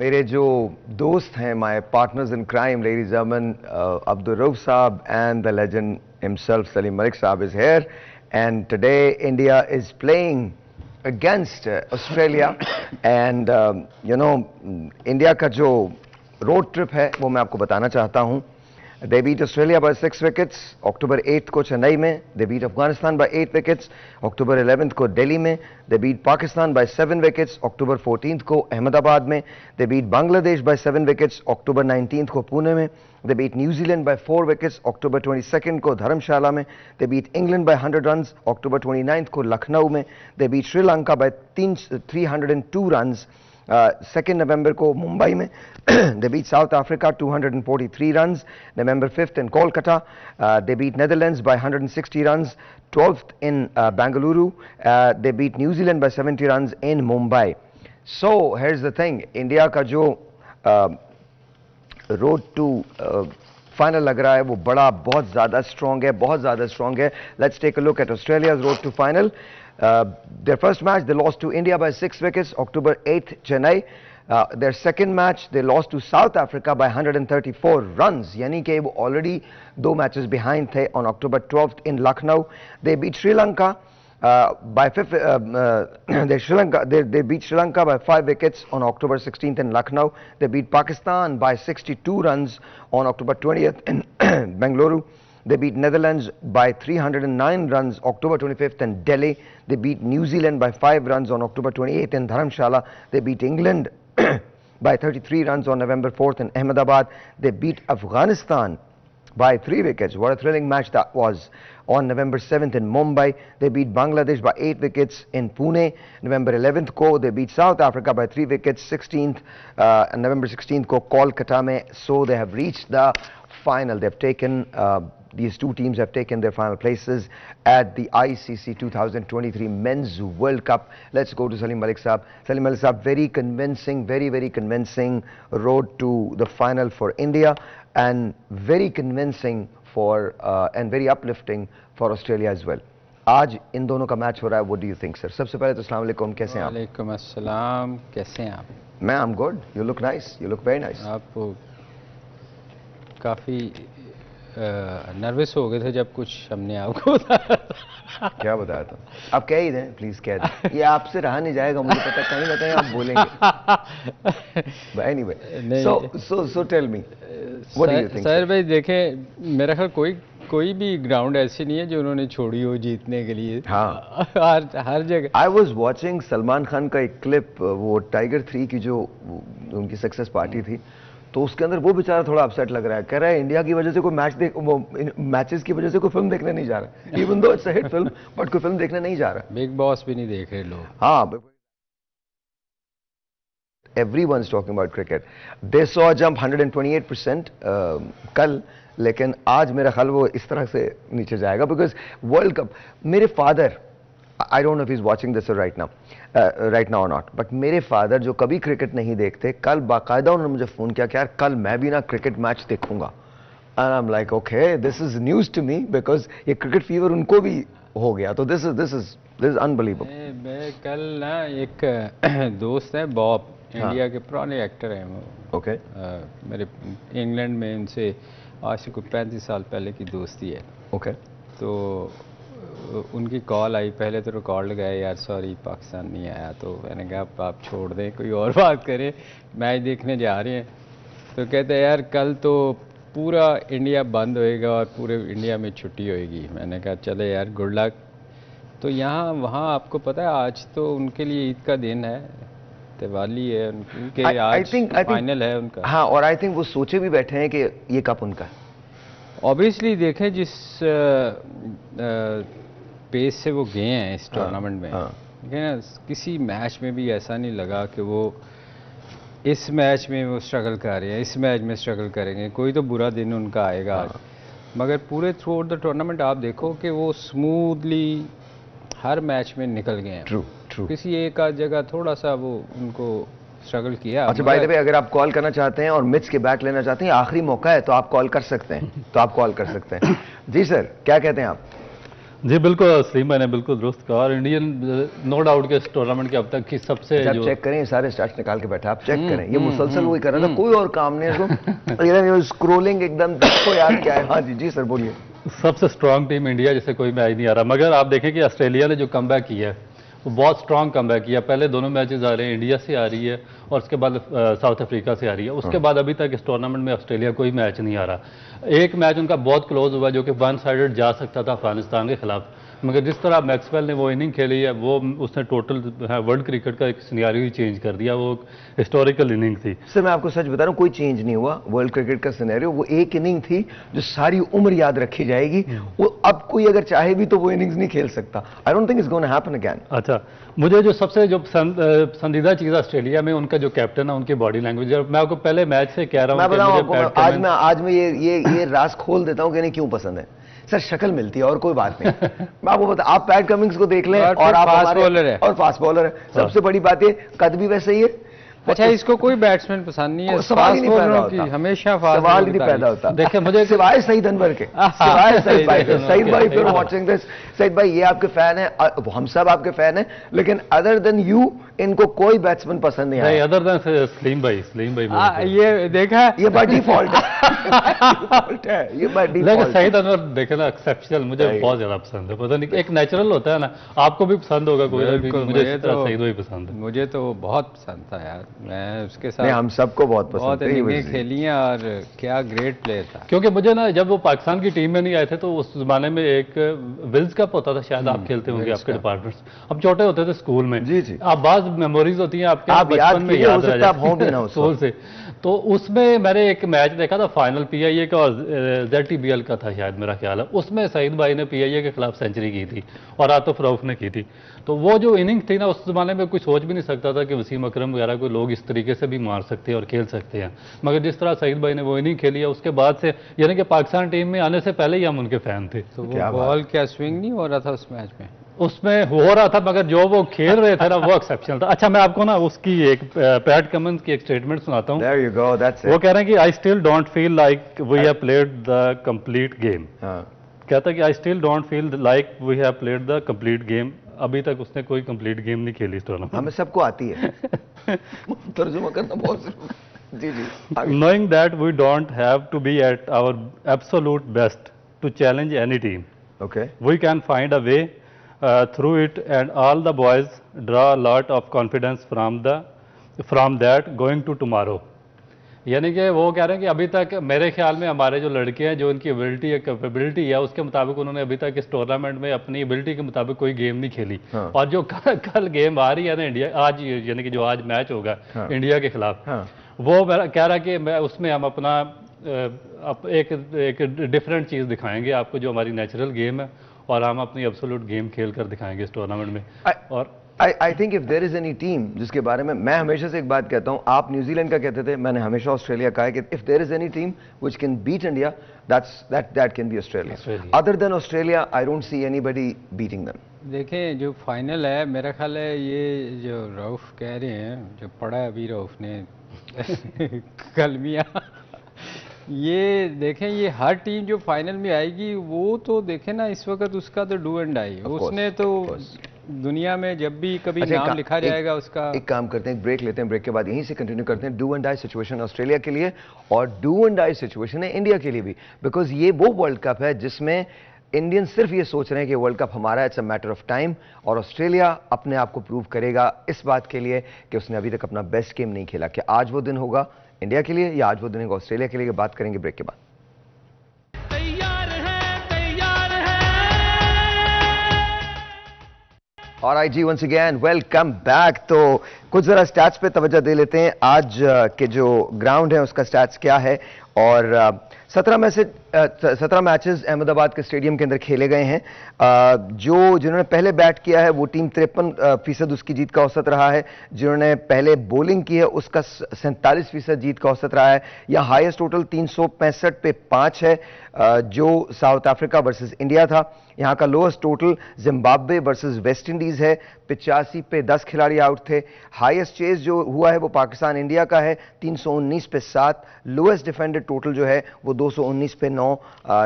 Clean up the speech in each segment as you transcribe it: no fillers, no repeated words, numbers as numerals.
मेरे जो दोस्त हैं, my partners in crime, ladies and gentlemen, Abdul Rauf Saab and the legend himself, Salim Malik Saab is here, and today India is playing against Australia, and India का जो road trip है वो मैं आपको बताना चाहता हूँ. They beat Australia by 6 wickets, October 8th को चेन्नई में. They beat Afghanistan by 8 wickets, October 11th को दिल्ली में. They beat Pakistan by 7 wickets, October 14th को अहमदाबाद में. They beat Bangladesh by 7 wickets, October 19th को पुणे में. They beat New Zealand by 4 wickets, October 22nd को धर्मशाला में. They beat England by 100 runs, October 29th को लखनऊ में. They beat Sri Lanka by 302 runs, 2nd November को मुंबई में. They beat South Africa 243 runs, November 5th in Kolkata. They beat Netherlands by 160 runs, 12th in Bengaluru. They beat New Zealand by 70 runs in Mumbai. So here's the thing, India का जो road to final लग रहा है वो बड़ा बहुत ज़्यादा strong है, बहुत ज़्यादा strong है. Let's take a look at Australia's road to final. Their first match they lost to India by 6 wickets, October 8th Chennai. Their second match they lost to South Africa by 134 runs, यानी कि वो already 2 matches behind थे on October 12th in Lucknow. They beat Sri Lanka by 5 they beat Sri Lanka by 5 wickets on October 16th in Lucknow. They beat Pakistan by 62 runs on October 20th in Bengaluru. They beat Netherlands by 309 runs October 25th in Delhi. They beat New Zealand by 5 runs on October 28th in Dharamshala. They beat England by 33 runs on November 4th in Ahmedabad. They beat Afghanistan by 3 wickets. What a thrilling match that was on November 7th in Mumbai. They beat Bangladesh by 8 wickets in Pune. November 11th ko they beat South Africa by 3 wickets. 16th and November 16th ko Kolkata mein. So they have reached the final. They've taken these two teams have taken their final places at the ICC 2023 Men's World Cup. Let's go to Salim Malik Saab. Salim Malik Saab, very convincing, very convincing road to the final for India, and very convincing for and very uplifting for Australia as well. आज इन दोनों का match हो रहा है. What do you think, sir? सबसे पहले तो अस्सलाम वालेकुम, कैसे हैं आप? वालेकुम अस्सलाम, कैसे हैं आप? मैं I'm good. You look nice. You look very nice. आप काफ़ी नर्वस हो गए थे जब कुछ हमने आपको बताया. क्या बताया था? आप कह ही दें, प्लीज कह दें. ये आपसे रहा नहीं जाएगा, मुझे पता. कहीं ना कहीं आप बोलेंगे. But anyway, so tell me, what do you think? Sir भाई देखें, मेरा ख्याल कोई भी ग्राउंड ऐसी नहीं है जो उन्होंने छोड़ी हो जीतने के लिए. हाँ, हर जगह. I was watching Salman Khan का एक क्लिप, वो टाइगर 3 की जो उनकी सक्सेस पार्टी थी, तो उसके अंदर वो बेचारा थोड़ा अपसेट लग रहा है. कह रहा है इंडिया की वजह से कोई मैचेस की वजह से कोई फिल्म देखने नहीं जा रहा. Even though it's a hit film, but कोई फिल्म देखने नहीं जा रहा. बिग बॉस भी नहीं देख रहे लोग. हाँ, everyone's talking about cricket. They saw a jump 128% कल, लेकिन आज मेरा ख्याल वो इस तरह से नीचे जाएगा बिकॉज वर्ल्ड कप. मेरे father, I don't know if he's watching this right now or not, but मेरे फादर जो कभी क्रिकेट नहीं देखते, कल बाकायदा उन्होंने मुझे फोन किया कि यार कल मैं भी ना क्रिकेट मैच देखूंगा. And I'm like, okay, this is news to me because ये क्रिकेट फीवर उनको भी हो गया. तो this is unbelievable. मैं कल ना एक दोस्त है बॉब, इंडिया के पुराने एक्टर हैं वो. ओके. मेरे इंग्लैंड में उनसे आज से कोई 35 साल पहले की दोस्ती है. ओके. तो उनकी कॉल आई, पहले तो रिकॉर्ड लगाया, यार सॉरी पाकिस्तान नहीं आया. तो मैंने कहा आप छोड़ दें, कोई और बात करें, मैच देखने जा रहे हैं. तो कहते हैं यार कल तो पूरा इंडिया बंद होएगा और पूरे इंडिया में छुट्टी होएगी. मैंने कहा चले यार, गुड लक. तो यहाँ वहाँ आपको पता है आज तो उनके लिए ईद का दिन है, दिवाली है उनके, आज फाइनल है उनका. हाँ, और आई थिंक वो सोचे भी बैठे हैं कि ये कप उनका है. ऑब्वियसली देखें जिस पेस से वो गए हैं इस टूर्नामेंट में, ठीक है ना, किसी मैच में भी ऐसा नहीं लगा कि वो इस मैच में वो स्ट्रगल कर रहे हैं, इस मैच में स्ट्रगल करेंगे. कोई तो बुरा दिन उनका आएगा आज, मगर पूरे थ्रू आउट द टूर्नामेंट आप देखो कि वो स्मूथली हर मैच में निकल गए हैं. ट्रू. किसी एक आध जगह थोड़ा सा वो उनको स्ट्रगल किया. अच्छा बाय द वे, अगर आप कॉल करना चाहते हैं और मिच के बैट लेना चाहते हैं, आखिरी मौका है, तो आप कॉल कर सकते हैं. जी सर, क्या कहते हैं आप? जी बिल्कुल, सलीम भाई ने बिल्कुल दुरुस्त कहा। और इंडियन नो डाउट के इस टूर्नामेंट के अब तक की सबसे आप जो चेक करें, सारे स्टार्ट निकाल के बैठा, आप चेक करें, ये मुसलसल वही कर रहा था, कोई और काम नहीं है इसको, एकदम स्क्रोलिंग एकदम, देखो यार क्या है। हाँ जी जी सर बोलिए। सबसे स्ट्रांग टीम इंडिया जैसे कोई मैच नहीं आ रहा, मगर आप देखें कि ऑस्ट्रेलिया ने जो कमबैक किया है वो बहुत स्ट्रांग कमबैक किया। पहले दोनों मैचेस आ रहे हैं, इंडिया से आ रही है और उसके बाद साउथ अफ्रीका से आ रही है। उसके बाद अभी तक इस टूर्नामेंट में ऑस्ट्रेलिया कोई मैच नहीं आ रहा। एक मैच उनका बहुत क्लोज हुआ जो कि वन साइडेड जा सकता था अफगानिस्तान के खिलाफ, मगर जिस तरह मैक्सवेल ने वो इनिंग खेली है वो उसने टोटल वर्ल्ड क्रिकेट का एक सिनेरियो ही चेंज कर दिया। वो हिस्टोरिकल इनिंग थी। सर मैं आपको सच बता रहा हूँ, कोई चेंज नहीं हुआ वर्ल्ड क्रिकेट का सिनेरियो। वो एक इनिंग थी जो सारी उम्र याद रखी जाएगी। वो अब कोई अगर चाहे भी तो वो इनिंग्स नहीं खेल सकता। I don't think it's gonna happen again. अच्छा, मुझे जो सबसे जो पसंदीदा चीज़ ऑस्ट्रेलिया में उनका जो कैप्टन है, उनकी बॉडी लैंग्वेज। मैं आपको पहले मैच से कह रहा हूँ, मैं बताऊं आपको, आज मैं ये राज खोल देता हूँ कि नहीं क्यों पसंद है। सर शक्ल मिलती है और कोई बात नहीं। मैं आपको बता, आप पैट कमिंग्स को देख लें और आप फास्ट बॉलर है, और फास्ट बॉलर है। सबसे बड़ी बात है कद भी वैसे ही है। अच्छा, इसको कोई बैट्समैन पसंद नहीं है, सवाल ही नहीं पैदा होता, हमेशा सवाल ही नहीं पैदा होता। देखिए मुझे सिवाय सईद अनवर के, सिवाय सईद भाई के। सईद भाई फिर वाचिंग दिस, सईद भाई ये आपके फैन है, हम सब आपके फैन है, लेकिन अदर देन यू इनको कोई बैट्समैन पसंद नहीं आया। अदर देन सलीम भाई ये देखा, ये बाय डिफॉल्ट है, ये बाय डिफॉल्ट। सईद अनवर देखे ना, एक्सेप्शनल, मुझे बहुत ज्यादा पसंद है। पता नहीं, एक नेचुरल होता है ना, आपको भी पसंद होगा कोई, मुझे सईद भाई पसंद है। मुझे तो बहुत पसंद था यार, मैं उसके साथ, हम सबको बहुत पसंद है। इनिंग्स खेली हैं और क्या ग्रेट प्लेयर था। क्योंकि मुझे ना, जब वो पाकिस्तान की टीम में नहीं आए थे तो उस जमाने में एक विल्स कप होता था, शायद आप खेलते होंगे, आपके डिपार्टमेंट्स। हम छोटे होते थे स्कूल में। जी जी। आप बाज मेमोरीज होती हैं आपके, आप बचपन में याद रह जाती स्कूल से। तो उसमें मैंने एक मैच देखा था, फाइनल पीआईए का और ZTBL का था शायद, मेरा ख्याल है। उसमें सईद भाई ने पीआईए के खिलाफ सेंचुरी की थी और आतिफ रऊफ ने की थी। तो वो जो इनिंग थी ना, उस जमाने में कोई सोच भी नहीं सकता था कि वसीम अकरम वगैरह कोई लोग इस तरीके से भी मार सकते हैं और खेल सकते हैं। मगर जिस तरह सईद भाई ने वो इनिंग खेली है, उसके बाद से, यानी कि पाकिस्तान टीम में आने से पहले ही हम उनके फैन थे। तो वो बॉल क्या स्विंग नहीं हो रहा था उस मैच में? उसमें हो रहा था, मगर जो वो खेल रहे थे ना वो एक्सेप्शनल था। अच्छा, मैं आपको ना उसकी एक पैट कमिंस की एक स्टेटमेंट सुनाता हूँ। वो कह रहे हैं कि I still don't feel like we have played the complete game. कहता है कि I still don't feel like we have played the complete game. अभी तक उसने कोई कंप्लीट गेम नहीं खेली इस टूर्नामेंट। हमें सबको आती है तर्जुमा करना बहुत जी जी। Knowing that we don't have to be at our absolute best to challenge any team. Okay. We can find a way through it, and all the boys draw a lot of confidence from that going to tomorrow. यानी कि वो कह रहे हैं कि अभी तक मेरे ख्याल में हमारे जो लड़के हैं, जो इनकी एबिलिटी है, कैपेबिलिटी है, उसके मुताबिक उन्होंने अभी तक इस टूर्नामेंट में अपनी एबिलिटी के मुताबिक कोई गेम नहीं खेली। और जो कल गेम आ रही है ना इंडिया, आज यानी कि जो आज मैच होगा इंडिया के खिलाफ, वो कह रहा है कि मैं उसमें हम अपना एक डिफरेंट चीज़ दिखाएंगे आपको, जो हमारी नेचुरल गेम है, और हम अपनी एब्सोल्यूट गेम खेल कर दिखाएंगे इस टूर्नामेंट में। और I think if there is any team, जिसके बारे में मैं हमेशा से एक बात कहता हूं, आप न्यूजीलैंड का कहते थे, मैंने हमेशा ऑस्ट्रेलिया कहा है कि if there is any team which can beat India, that can be Australia. Other than Australia I don't see anybody beating them. देखें, जो फाइनल है, मेरा ख्याल है ये जो रऊफ कह रहे हैं, जो पढ़ा है अभी रऊफ ने कलमिया, ये देखें, ये हर टीम जो फाइनल में आएगी वो तो देखें ना, इस वक्त उसका तो डू एंड डाई, उसने तो दुनिया में जब भी कभी नाम लिखा जाएगा उसका। एक काम करते हैं, ब्रेक लेते हैं, ब्रेक के बाद यहीं से कंटिन्यू करते हैं। Do and die situation Australia के लिए और डू एंड डाई सिचुएशन है इंडिया के लिए भी, बिकॉज ये वो वर्ल्ड कप है जिसमें इंडियन सिर्फ ये सोच रहे हैं कि वर्ल्ड कप हमारा, it's a matter of time, और ऑस्ट्रेलिया अपने आप को प्रूव करेगा इस बात के लिए कि उसने अभी तक अपना बेस्ट गेम नहीं खेला। कि आज वो दिन होगा इंडिया के लिए या आज वो दिन होगा ऑस्ट्रेलिया के लिए, बात करेंगे ब्रेक के बाद। और आई जी वंस अगेन वेलकम बैक। तो कुछ जरा स्टैट्स पे तवज्जो दे लेते हैं। आज के जो ग्राउंड है उसका स्टैट्स क्या है, और 17 मैचेस अहमदाबाद के स्टेडियम के अंदर खेले गए हैं। जिन्होंने पहले बैट किया है वो टीम 53% उसकी जीत का औसत रहा है। जिन्होंने पहले बॉलिंग की है उसका 47% जीत का औसत रहा है। यह हाईएस्ट टोटल 365 पे 5 है, जो साउथ अफ्रीका वर्सेस इंडिया था। यहां का lowest total Zimbabwe versus West Indies है, 85 पे 10 खिलाड़ी आउट थे। हाईएस्ट चेज जो हुआ है वो पाकिस्तान इंडिया का है, 319 पे 7। लोएस्ट डिफेंडेड टोटल जो है वो 219 पे 9,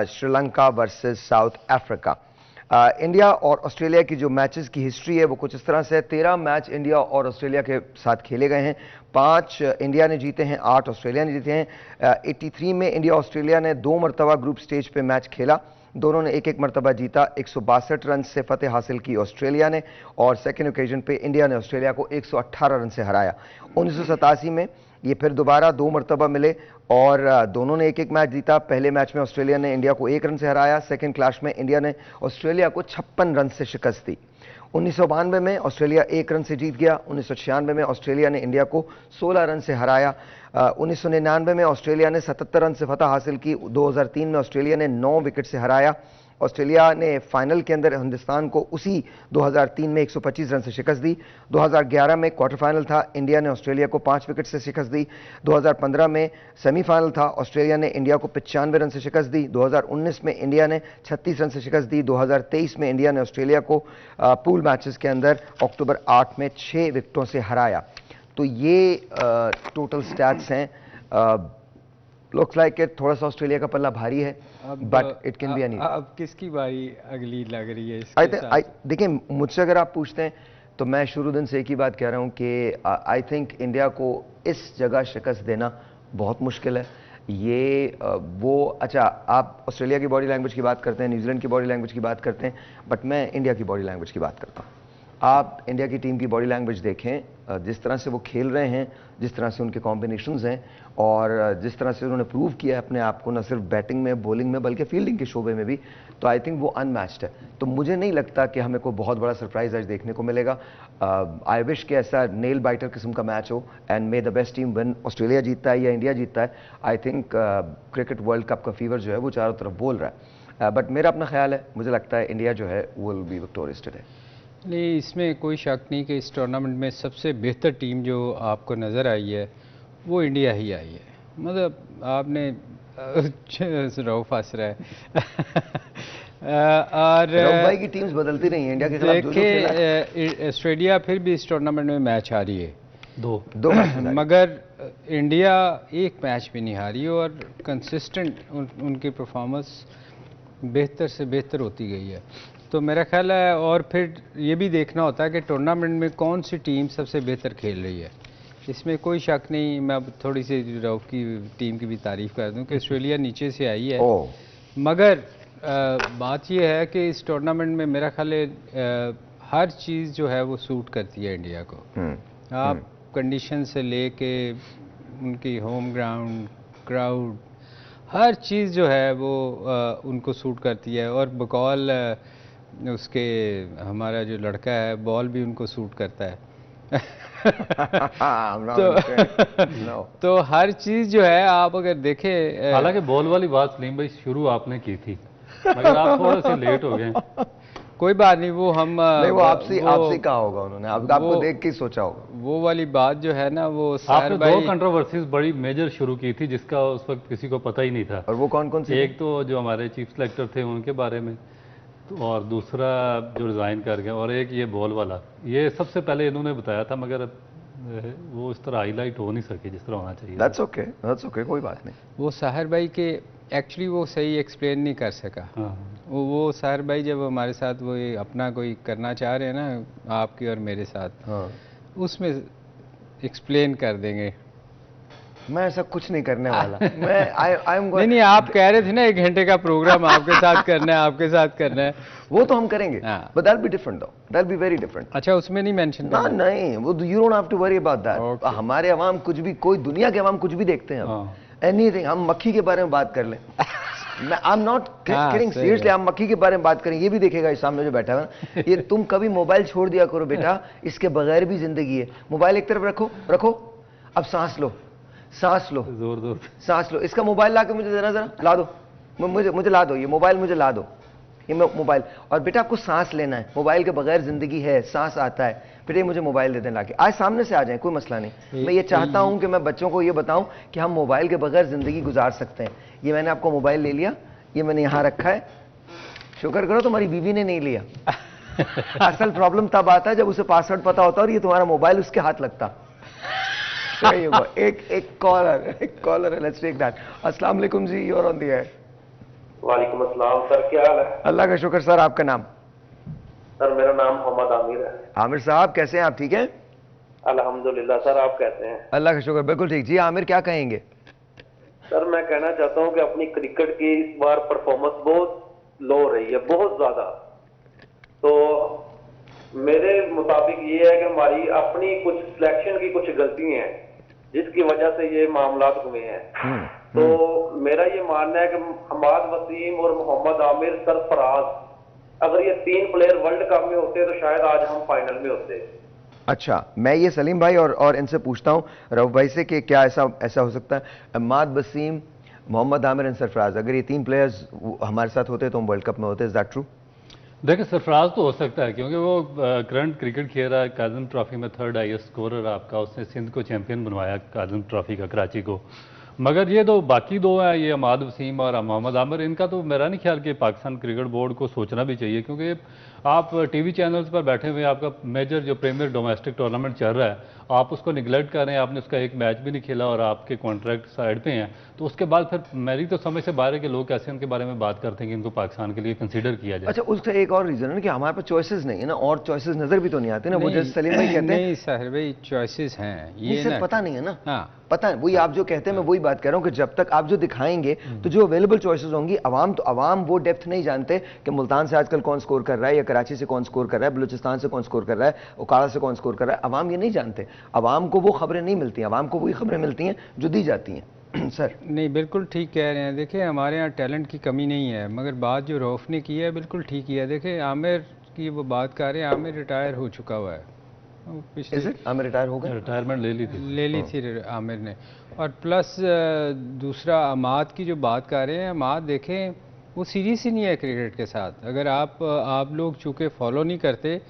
Sri Lanka versus south Africa. India और ऑस्ट्रेलिया की जो मैचेस की हिस्ट्री है वो कुछ इस तरह से है। 13 मैच इंडिया और ऑस्ट्रेलिया के साथ खेले गए हैं, 5 इंडिया ने जीते हैं, 8 ऑस्ट्रेलिया ने जीते हैं। 83 में इंडिया ऑस्ट्रेलिया ने 2 मरतबा ग्रुप स्टेज पे मैच खेला, दोनों ने एक एक मरतबा जीता। 162 रन से फतेह हासिल की ऑस्ट्रेलिया ने, और सेकेंड ओकेजन पे इंडिया ने ऑस्ट्रेलिया को 118 रन से हराया। 1987 में ये फिर दोबारा 2 मरतबा मिले और दोनों ने एक एक मैच जीता। पहले मैच में ऑस्ट्रेलिया ने इंडिया को 1 रन से हराया, सेकेंड क्लैश में इंडिया ने ऑस्ट्रेलिया को 56 रन से शिकस्त दी। 1992 में ऑस्ट्रेलिया 1 रन से जीत गया। 1996 में ऑस्ट्रेलिया ने इंडिया को 16 रन से हराया। 1999 में ऑस्ट्रेलिया ने 77 रन से फतह हासिल की। 2003 में ऑस्ट्रेलिया ने 9 विकेट से हराया। ऑस्ट्रेलिया ने फाइनल के अंदर हिंदुस्तान को उसी 2003 में 125 रन से शिकस्त दी। 2011 में क्वार्टर फाइनल था, इंडिया ने ऑस्ट्रेलिया को 5 विकेट से शिकस्त दी। 2015 में सेमीफाइनल था, ऑस्ट्रेलिया ने इंडिया को 95 रन से शिकस्त दी। 2019 में इंडिया ने 36 रन से शिकस्त दी। 2023 में इंडिया ने ऑस्ट्रेलिया को पूल मैचेस के अंदर अक्टूबर 8 में 6 विकेटों से हराया। तो ये टोटल स्टैट्स हैं। लुक्स लाइक इट थोड़ा सा ऑस्ट्रेलिया का पल्ला भारी है, but it can be any. अब किसकी बारी अगली लग रही है इसके साथ? देखिए, मुझसे अगर आप पूछते हैं तो मैं शुरू दिन से एक ही बात कह रहा हूं कि आई थिंक इंडिया को इस जगह शिकस्त देना बहुत मुश्किल है। ये अच्छा, आप ऑस्ट्रेलिया की बॉडी लैंग्वेज की बात करते हैं, न्यूजीलैंड की बॉडी लैंग्वेज की बात करते हैं, बट मैं इंडिया की बॉडी लैंग्वेज की बात करता हूँ। आप इंडिया की टीम की बॉडी लैंग्वेज देखें, जिस तरह से वो खेल रहे हैं, जिस तरह से उनके कॉम्बिनेशंस हैं, और जिस तरह से उन्होंने प्रूव किया है अपने आप को, न सिर्फ बैटिंग में, बॉलिंग में, बल्कि फील्डिंग के शोबे में भी, तो आई थिंक वो अनमैच्ड है। तो मुझे नहीं लगता कि हमें कोई बहुत बड़ा सरप्राइज आज देखने को मिलेगा। आई विश कि ऐसा नेल बाइटर किस्म का मैच हो and may the best team win. Australia जीतता है या इंडिया जीतता है, I think cricket world cup का फीवर जो है वो चारों तरफ बोल रहा है। बट मेरा अपना ख्याल है, मुझे लगता है इंडिया जो है विल बी विक्टोरियस टुडे। नहीं, इसमें कोई शक नहीं कि इस टूर्नामेंट में सबसे बेहतर टीम जो आपको नज़र आई है वो इंडिया ही आई है। मतलब आपने रऊफ हंस रहा है और रऊफ भाई की टीम्स बदलती रही हैं, इंडिया के खिलाफ देखिए ऑस्ट्रेलिया फिर भी इस टूर्नामेंट में मैच हारी है, दो मगर इंडिया एक मैच भी नहीं हारी और कंसिस्टेंट उनकी परफॉर्मेंस बेहतर से बेहतर होती गई है। तो मेरा ख्याल है, और फिर ये भी देखना होता है कि टूर्नामेंट में कौन सी टीम सबसे बेहतर खेल रही है। इसमें कोई शक नहीं। मैं अब थोड़ी सी रऊफ की टीम की भी तारीफ कर दूं कि ऑस्ट्रेलिया नीचे से आई है, मगर बात यह है कि इस टूर्नामेंट में मेरा ख्याल है हर चीज़ जो है वो सूट करती है इंडिया को। आप कंडीशन से लेके उनकी होम ग्राउंड, क्राउड, हर चीज़ जो है वो उनको सूट करती है। और बकौल उसके हमारा जो लड़का है, बॉल भी उनको सूट करता है। तो हर चीज़ जो है आप अगर देखें, हालांकि बॉल वाली बात सलीम भाई शुरू आपने की थी, मगर आप थोड़े से लेट हो गए। कोई बात नहीं, वो हम नहीं, वो आपसे कहा होगा उन्होंने, आपको देख के सोचा होगा। वो वाली बात जो है ना, वो आपने 2 कंट्रोवर्सीज बड़ी मेजर शुरू की थी जिसका उस वक्त किसी को पता ही नहीं था। और वो कौन कौन सी? एक तो जो हमारे चीफ सेलेक्टर थे उनके बारे में, और दूसरा जो रिज़ाइन कर गया, और एक ये बॉल वाला। ये सबसे पहले इन्होंने बताया था, मगर वो इस तरह हाईलाइट हो नहीं सकी जिस तरह होना चाहिए। That's okay, कोई बात नहीं। वो साहिर भाई के एक्चुअली वो सही एक्सप्लेन नहीं कर सका। वो साहिर भाई जब हमारे साथ वो अपना कोई करना चाह रहे हैं ना, आपके और मेरे साथ, उसमें एक्सप्लेन कर देंगे। मैं ऐसा कुछ नहीं करने वाला। मैं आई एम नहीं, आप कह रहे थे ना 1 घंटे का प्रोग्राम आपके साथ करना है, आपके साथ करना है। वो तो हम करेंगे, but that be different though, that be very different. अच्छा, उसमें नहीं मेंशन करना? नहीं, वो you don't have to worry about that. हमारे अवाम कुछ भी, कोई दुनिया के अवाम कुछ भी देखते हैं, एनीथिंग। हम मक्खी के बारे में बात कर लें, मैं आई एम नॉट किडिंग, सीरियसली। हम मक्खी के बारे में बात करें, ये भी देखेगा इस सामने जो बैठा है। ये तुम कभी मोबाइल छोड़ दिया करो बेटा, इसके बगैर भी जिंदगी है। मोबाइल एक तरफ रखो, अब सांस लो, जोर सांस लो। इसका मोबाइल ला के मुझे जरा ला दो, मुझे ला दो, ये मोबाइल मुझे ला दो, ये मोबाइल। और बेटा आपको सांस लेना है, मोबाइल के बगैर जिंदगी है, सांस आता है। फिर ये मुझे मोबाइल दे दें लाके, आज सामने से आ जाएं, कोई मसला नहीं। मैं ये चाहता हूं कि मैं बच्चों को ये बताऊं कि हम मोबाइल के बगैर जिंदगी गुजार सकते हैं। ये मैंने आपको मोबाइल ले लिया, ये मैंने यहां रखा है, शुक्र करो तुम्हारी बीवी ने नहीं लिया। असल प्रॉब्लम तब आता है जब उसे पासवर्ड पता होता और ये तुम्हारा मोबाइल उसके हाथ लगता। एक कॉलर है, लेट्स टेक दैट। अस्सलाम वालेकुम जी, you are on the air. वालेकुम अस्सलाम सर, क्या हाल है? अल्लाह का शुक्र सर, आपका नाम? सर मेरा नाम मोहम्मद आमिर है। आमिर साहब कैसे हैं आप, ठीक हैं? अल्हम्दुलिल्लाह। सर आप कैसे हैं? अल्लाह का शुक्र, बिल्कुल ठीक। जी आमिर, क्या कहेंगे? सर मैं कहना चाहता हूं कि अपनी क्रिकेट की इस बार परफॉर्मेंस बहुत लो रही है, बहुत ज्यादा। तो मेरे मुताबिक ये है कि हमारी अपनी कुछ सिलेक्शन की कुछ गलती हैं जिसकी वजह से ये मामला हुए हैं। तो मेरा ये मानना है कि हमाद वसीम और मोहम्मद आमिर, सरफराज, अगर ये 3 प्लेयर वर्ल्ड कप में होते तो शायद आज हम फाइनल में होते। अच्छा, मैं ये सलीम भाई और इनसे पूछता हूँ, रऊफ भाई से, कि क्या ऐसा हो सकता है, अम्माद वसीम, मोहम्मद आमिर एंड सरफराज, अगर ये 3 प्लेयर्स हमारे साथ होते तो हम वर्ल्ड कप में होते? Is that true? देखिए सरफराज तो हो सकता है क्योंकि वो करंट क्रिकेट खेल रहा है, काज़िम ट्रॉफी में 3rd हाईएस्ट स्कोरर आपका, उसने सिंध को चैंपियन बनवाया काज़िम ट्रॉफी का, कराची को। मगर ये दो बाकी दो हैं, ये अमाद वसीम और मोहम्मद आमिर, इनका तो मेरा नहीं ख्याल कि पाकिस्तान क्रिकेट बोर्ड को सोचना भी चाहिए, क्योंकि आप टीवी चैनल्स पर बैठे हुए, आपका मेजर जो प्रीमियर डोमेस्टिक टूर्नामेंट चल रहा है, आप उसको निगलेक्ट कर रहे हैं, आपने उसका एक मैच भी नहीं खेला और आपके कॉन्ट्रैक्ट साइड पे हैं, तो उसके बाद फिर मेरी तो समझ से बाहर है कि लोग कैसे उनके बारे में बात करते हैं कि इनको पाकिस्तान के लिए कंसीडर किया जाए। अच्छा, उसका एक और रीजन है कि हमारे पास चॉइसेस नहीं है ना, और चॉइसेस नजर भी तो नहीं आते ना। वो जैसे सलीम भाई कहते हैं, नहीं साहिर भाई चॉइसेस हैं, ये सिर्फ पता नहीं है ना। हाँ, पता है, वही आप जो कहते हैं, मैं वही बात कर रहा हूं कि जब तक आप जो दिखाएंगे तो जो अवेलेबल चॉइसेस होंगी, अवाम वो डेप्थ नहीं जानते कि मुल्तान से आजकल कौन स्कोर कर रहा है, या कराची से कौन स्कोर कर रहा है, बलूचिस्तान से कौन स्कोर कर रहा है, उकाड़ा से कौन स्कोर कर रहा है। अवाम ये नहीं जानते, अवाम को वो खबरें नहीं मिलती, अवाम को वही खबरें मिलती हैं जो दी जाती हैं। सर नहीं बिल्कुल ठीक कह रहे हैं। देखिए हमारे यहाँ टैलेंट की कमी नहीं है, मगर बात जो रऊफ ने की है बिल्कुल ठीक ही है। देखिए आमिर की वो बात कर रहे हैं, आमिर रिटायर हो चुका हुआ है, पिछले आमिर रिटायर हो गए, रिटायरमेंट ले ली थी आमिर ने। और प्लस दूसरा अमाद की जो बात कर रहे हैं, अमाद देखें वो सीरीज ही नहीं है क्रिकेट के साथ। अगर आप लोग चूँकि फॉलो नहीं करते,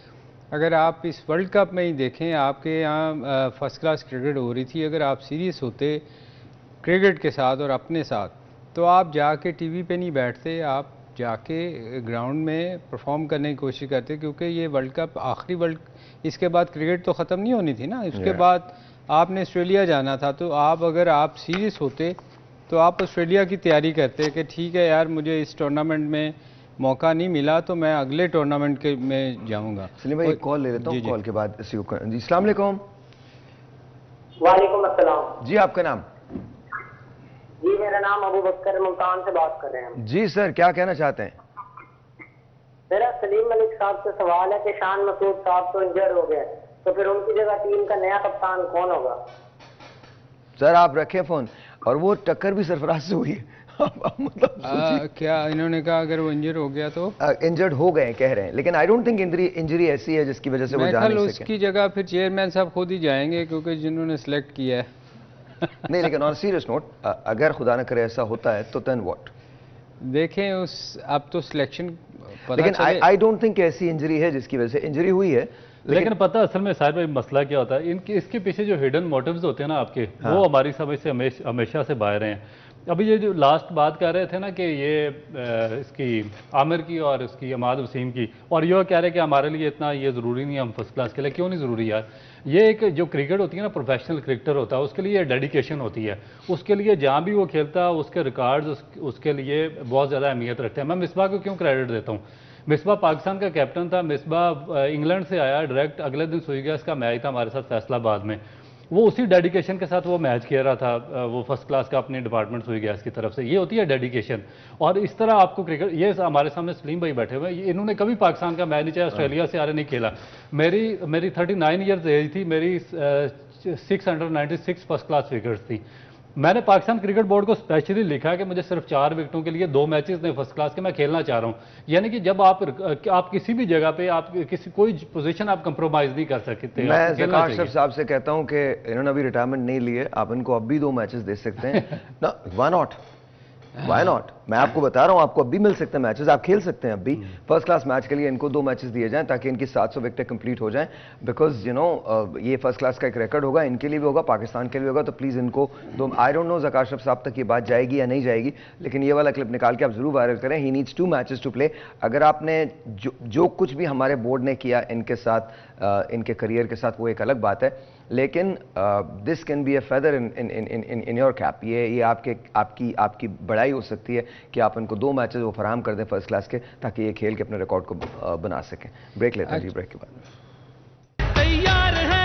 अगर आप इस वर्ल्ड कप में ही देखें, आपके यहाँ फर्स्ट क्लास क्रिकेट हो रही थी, अगर आप सीरियस होते क्रिकेट के साथ और अपने साथ, तो आप जाके टीवी पे नहीं बैठते, आप जाके ग्राउंड में परफॉर्म करने की कोशिश करते, क्योंकि ये वर्ल्ड कप आखिरी इसके बाद क्रिकेट तो ख़त्म नहीं होनी थी ना, इसके बाद आपने ऑस्ट्रेलिया जाना था। तो अगर आप सीरियस होते तो आप ऑस्ट्रेलिया की तैयारी करते कि ठीक है यार, मुझे इस टूर्नामेंट में मौका नहीं मिला तो मैं अगले टूर्नामेंट के में जाऊंगा। सलीम भाई एक कॉल ले लेता हूँ, कॉल के बाद जी। अस्सलाम वालेकुम। वालेकुम अस्सलाम। जी आपका नाम? जी मेरा नाम अबू बकर, मुल्तान से बात कर रहे हैं। जी सर, क्या कहना चाहते हैं? मेरा सलीम मलिक साहब से सवाल है कि शान मसूद साहब तो इंजर्ड हो गए, तो फिर उनकी जगह टीम का नया कप्तान कौन होगा? सर आप रखें फोन। और वो टक्कर भी सरफराज से हुई है। मतलब क्या इन्होंने कहा अगर वो इंजर हो गया तो? इंजर्ड हो गए कह रहे हैं, लेकिन आई डोंट थिंक इंजरी ऐसी है जिसकी वजह से वो जा नहीं सके। उसकी जगह फिर चेयरमैन साहब खुद ही जाएंगे, क्योंकि जिन्होंने सिलेक्ट किया है। नहीं, लेकिन ऑन सीरियस नोट, अगर खुदा न करे ऐसा होता है तो देन व्हाट? देखें अब तो सिलेक्शन, लेकिन आई डोंट थिंक ऐसी इंजरी है जिसकी वजह से इंजरी हुई है। लेकिन पता असल में साहिब भाई मसला क्या होता है, इसके पीछे जो हिडन मोटिव्स होते हैं ना आपके, वो हमारी समझ से हमेशा से बाहर हैं। अभी ये जो लास्ट बात कर रहे थे ना कि ये इसकी आमिर की और इसकी अमाद वसीम की, और ये कह रहे कि हमारे लिए इतना ये ज़रूरी नहीं है हम फर्स्ट क्लास के लिए, क्यों नहीं ज़रूरी यार? ये एक जो क्रिकेट होती है ना, प्रोफेशनल क्रिकेटर होता है, उसके लिए डेडिकेशन होती है, उसके लिए जहाँ भी वो खेलता है उसके रिकॉर्ड्स उसके लिए बहुत ज़्यादा अहमियत रखते हैं। मैं मिसबा को क्यों क्रेडिट देता हूँ? मिसबा पाकिस्तान का कैप्टन था, मिसबा इंग्लैंड से आया डायरेक्ट, अगले दिन सुई गैस का मैच था हमारे साथ फैसलाबाद में, वो उसी डेडिकेशन के साथ वो मैच खेल रहा था, वो फर्स्ट क्लास का अपनी डिपार्टमेंट सुई गैस की तरफ से। ये होती है डेडिकेशन। और इस तरह आपको क्रिकेट, ये हमारे सामने सलीम भाई बैठे हुए, इन्होंने कभी पाकिस्तान का मैच नहीं, चाहे ऑस्ट्रेलिया से आ रहे, नहीं खेला। मेरी 39 ईयर्स एज थी, मेरी 696 फर्स्ट क्लास विकेट्स थी। मैंने पाकिस्तान क्रिकेट बोर्ड को स्पेशली लिखा है कि मुझे सिर्फ 4 विकेटों के लिए 2 मैचेस ने फर्स्ट क्लास के मैं खेलना चाह रहा हूँ। यानी कि जब आप किसी भी जगह पे आप कोई पोजीशन आप कंप्रोमाइज नहीं कर सकते। मैं ज़कार अशरफ साहब से कहता हूँ कि इन्होंने अभी रिटायरमेंट नहीं लिए, आप इनको अब भी 2 मैचेस दे सकते हैं ना, व्हाई नॉट? मैं आपको बता रहा हूं, आपको अब भी मिल सकते हैं मैचेस, आप खेल सकते हैं अब भी। फर्स्ट क्लास मैच के लिए इनको 2 मैचेस दिए जाएं ताकि इनकी 700 विकेटें कंप्लीट हो जाएं, बिकॉज यू नो ये फर्स्ट क्लास का एक रिकॉर्ड होगा, इनके लिए भी होगा, पाकिस्तान के लिए होगा। तो प्लीज़ इनको दो, आई डोंट नो ज़कार अशरफ साहब तक ये बात जाएगी या नहीं जाएगी, लेकिन ये वाला क्लिप निकाल के आप जरूर वायरल करें। He needs 2 matches to play. अगर आपने जो कुछ भी हमारे बोर्ड ने किया इनके साथ, इनके करियर के साथ, वो एक अलग बात है। लेकिन this can be a feather in your cap. ये आपकी बड़ाई हो सकती है कि आप इनको 2 मैचेस वो फराहम कर दें फर्स्ट क्लास के, ताकि ये खेल के अपने रिकॉर्ड को बना सकें। ब्रेक लेते हैं जी, ब्रेक के बाद तैयार है।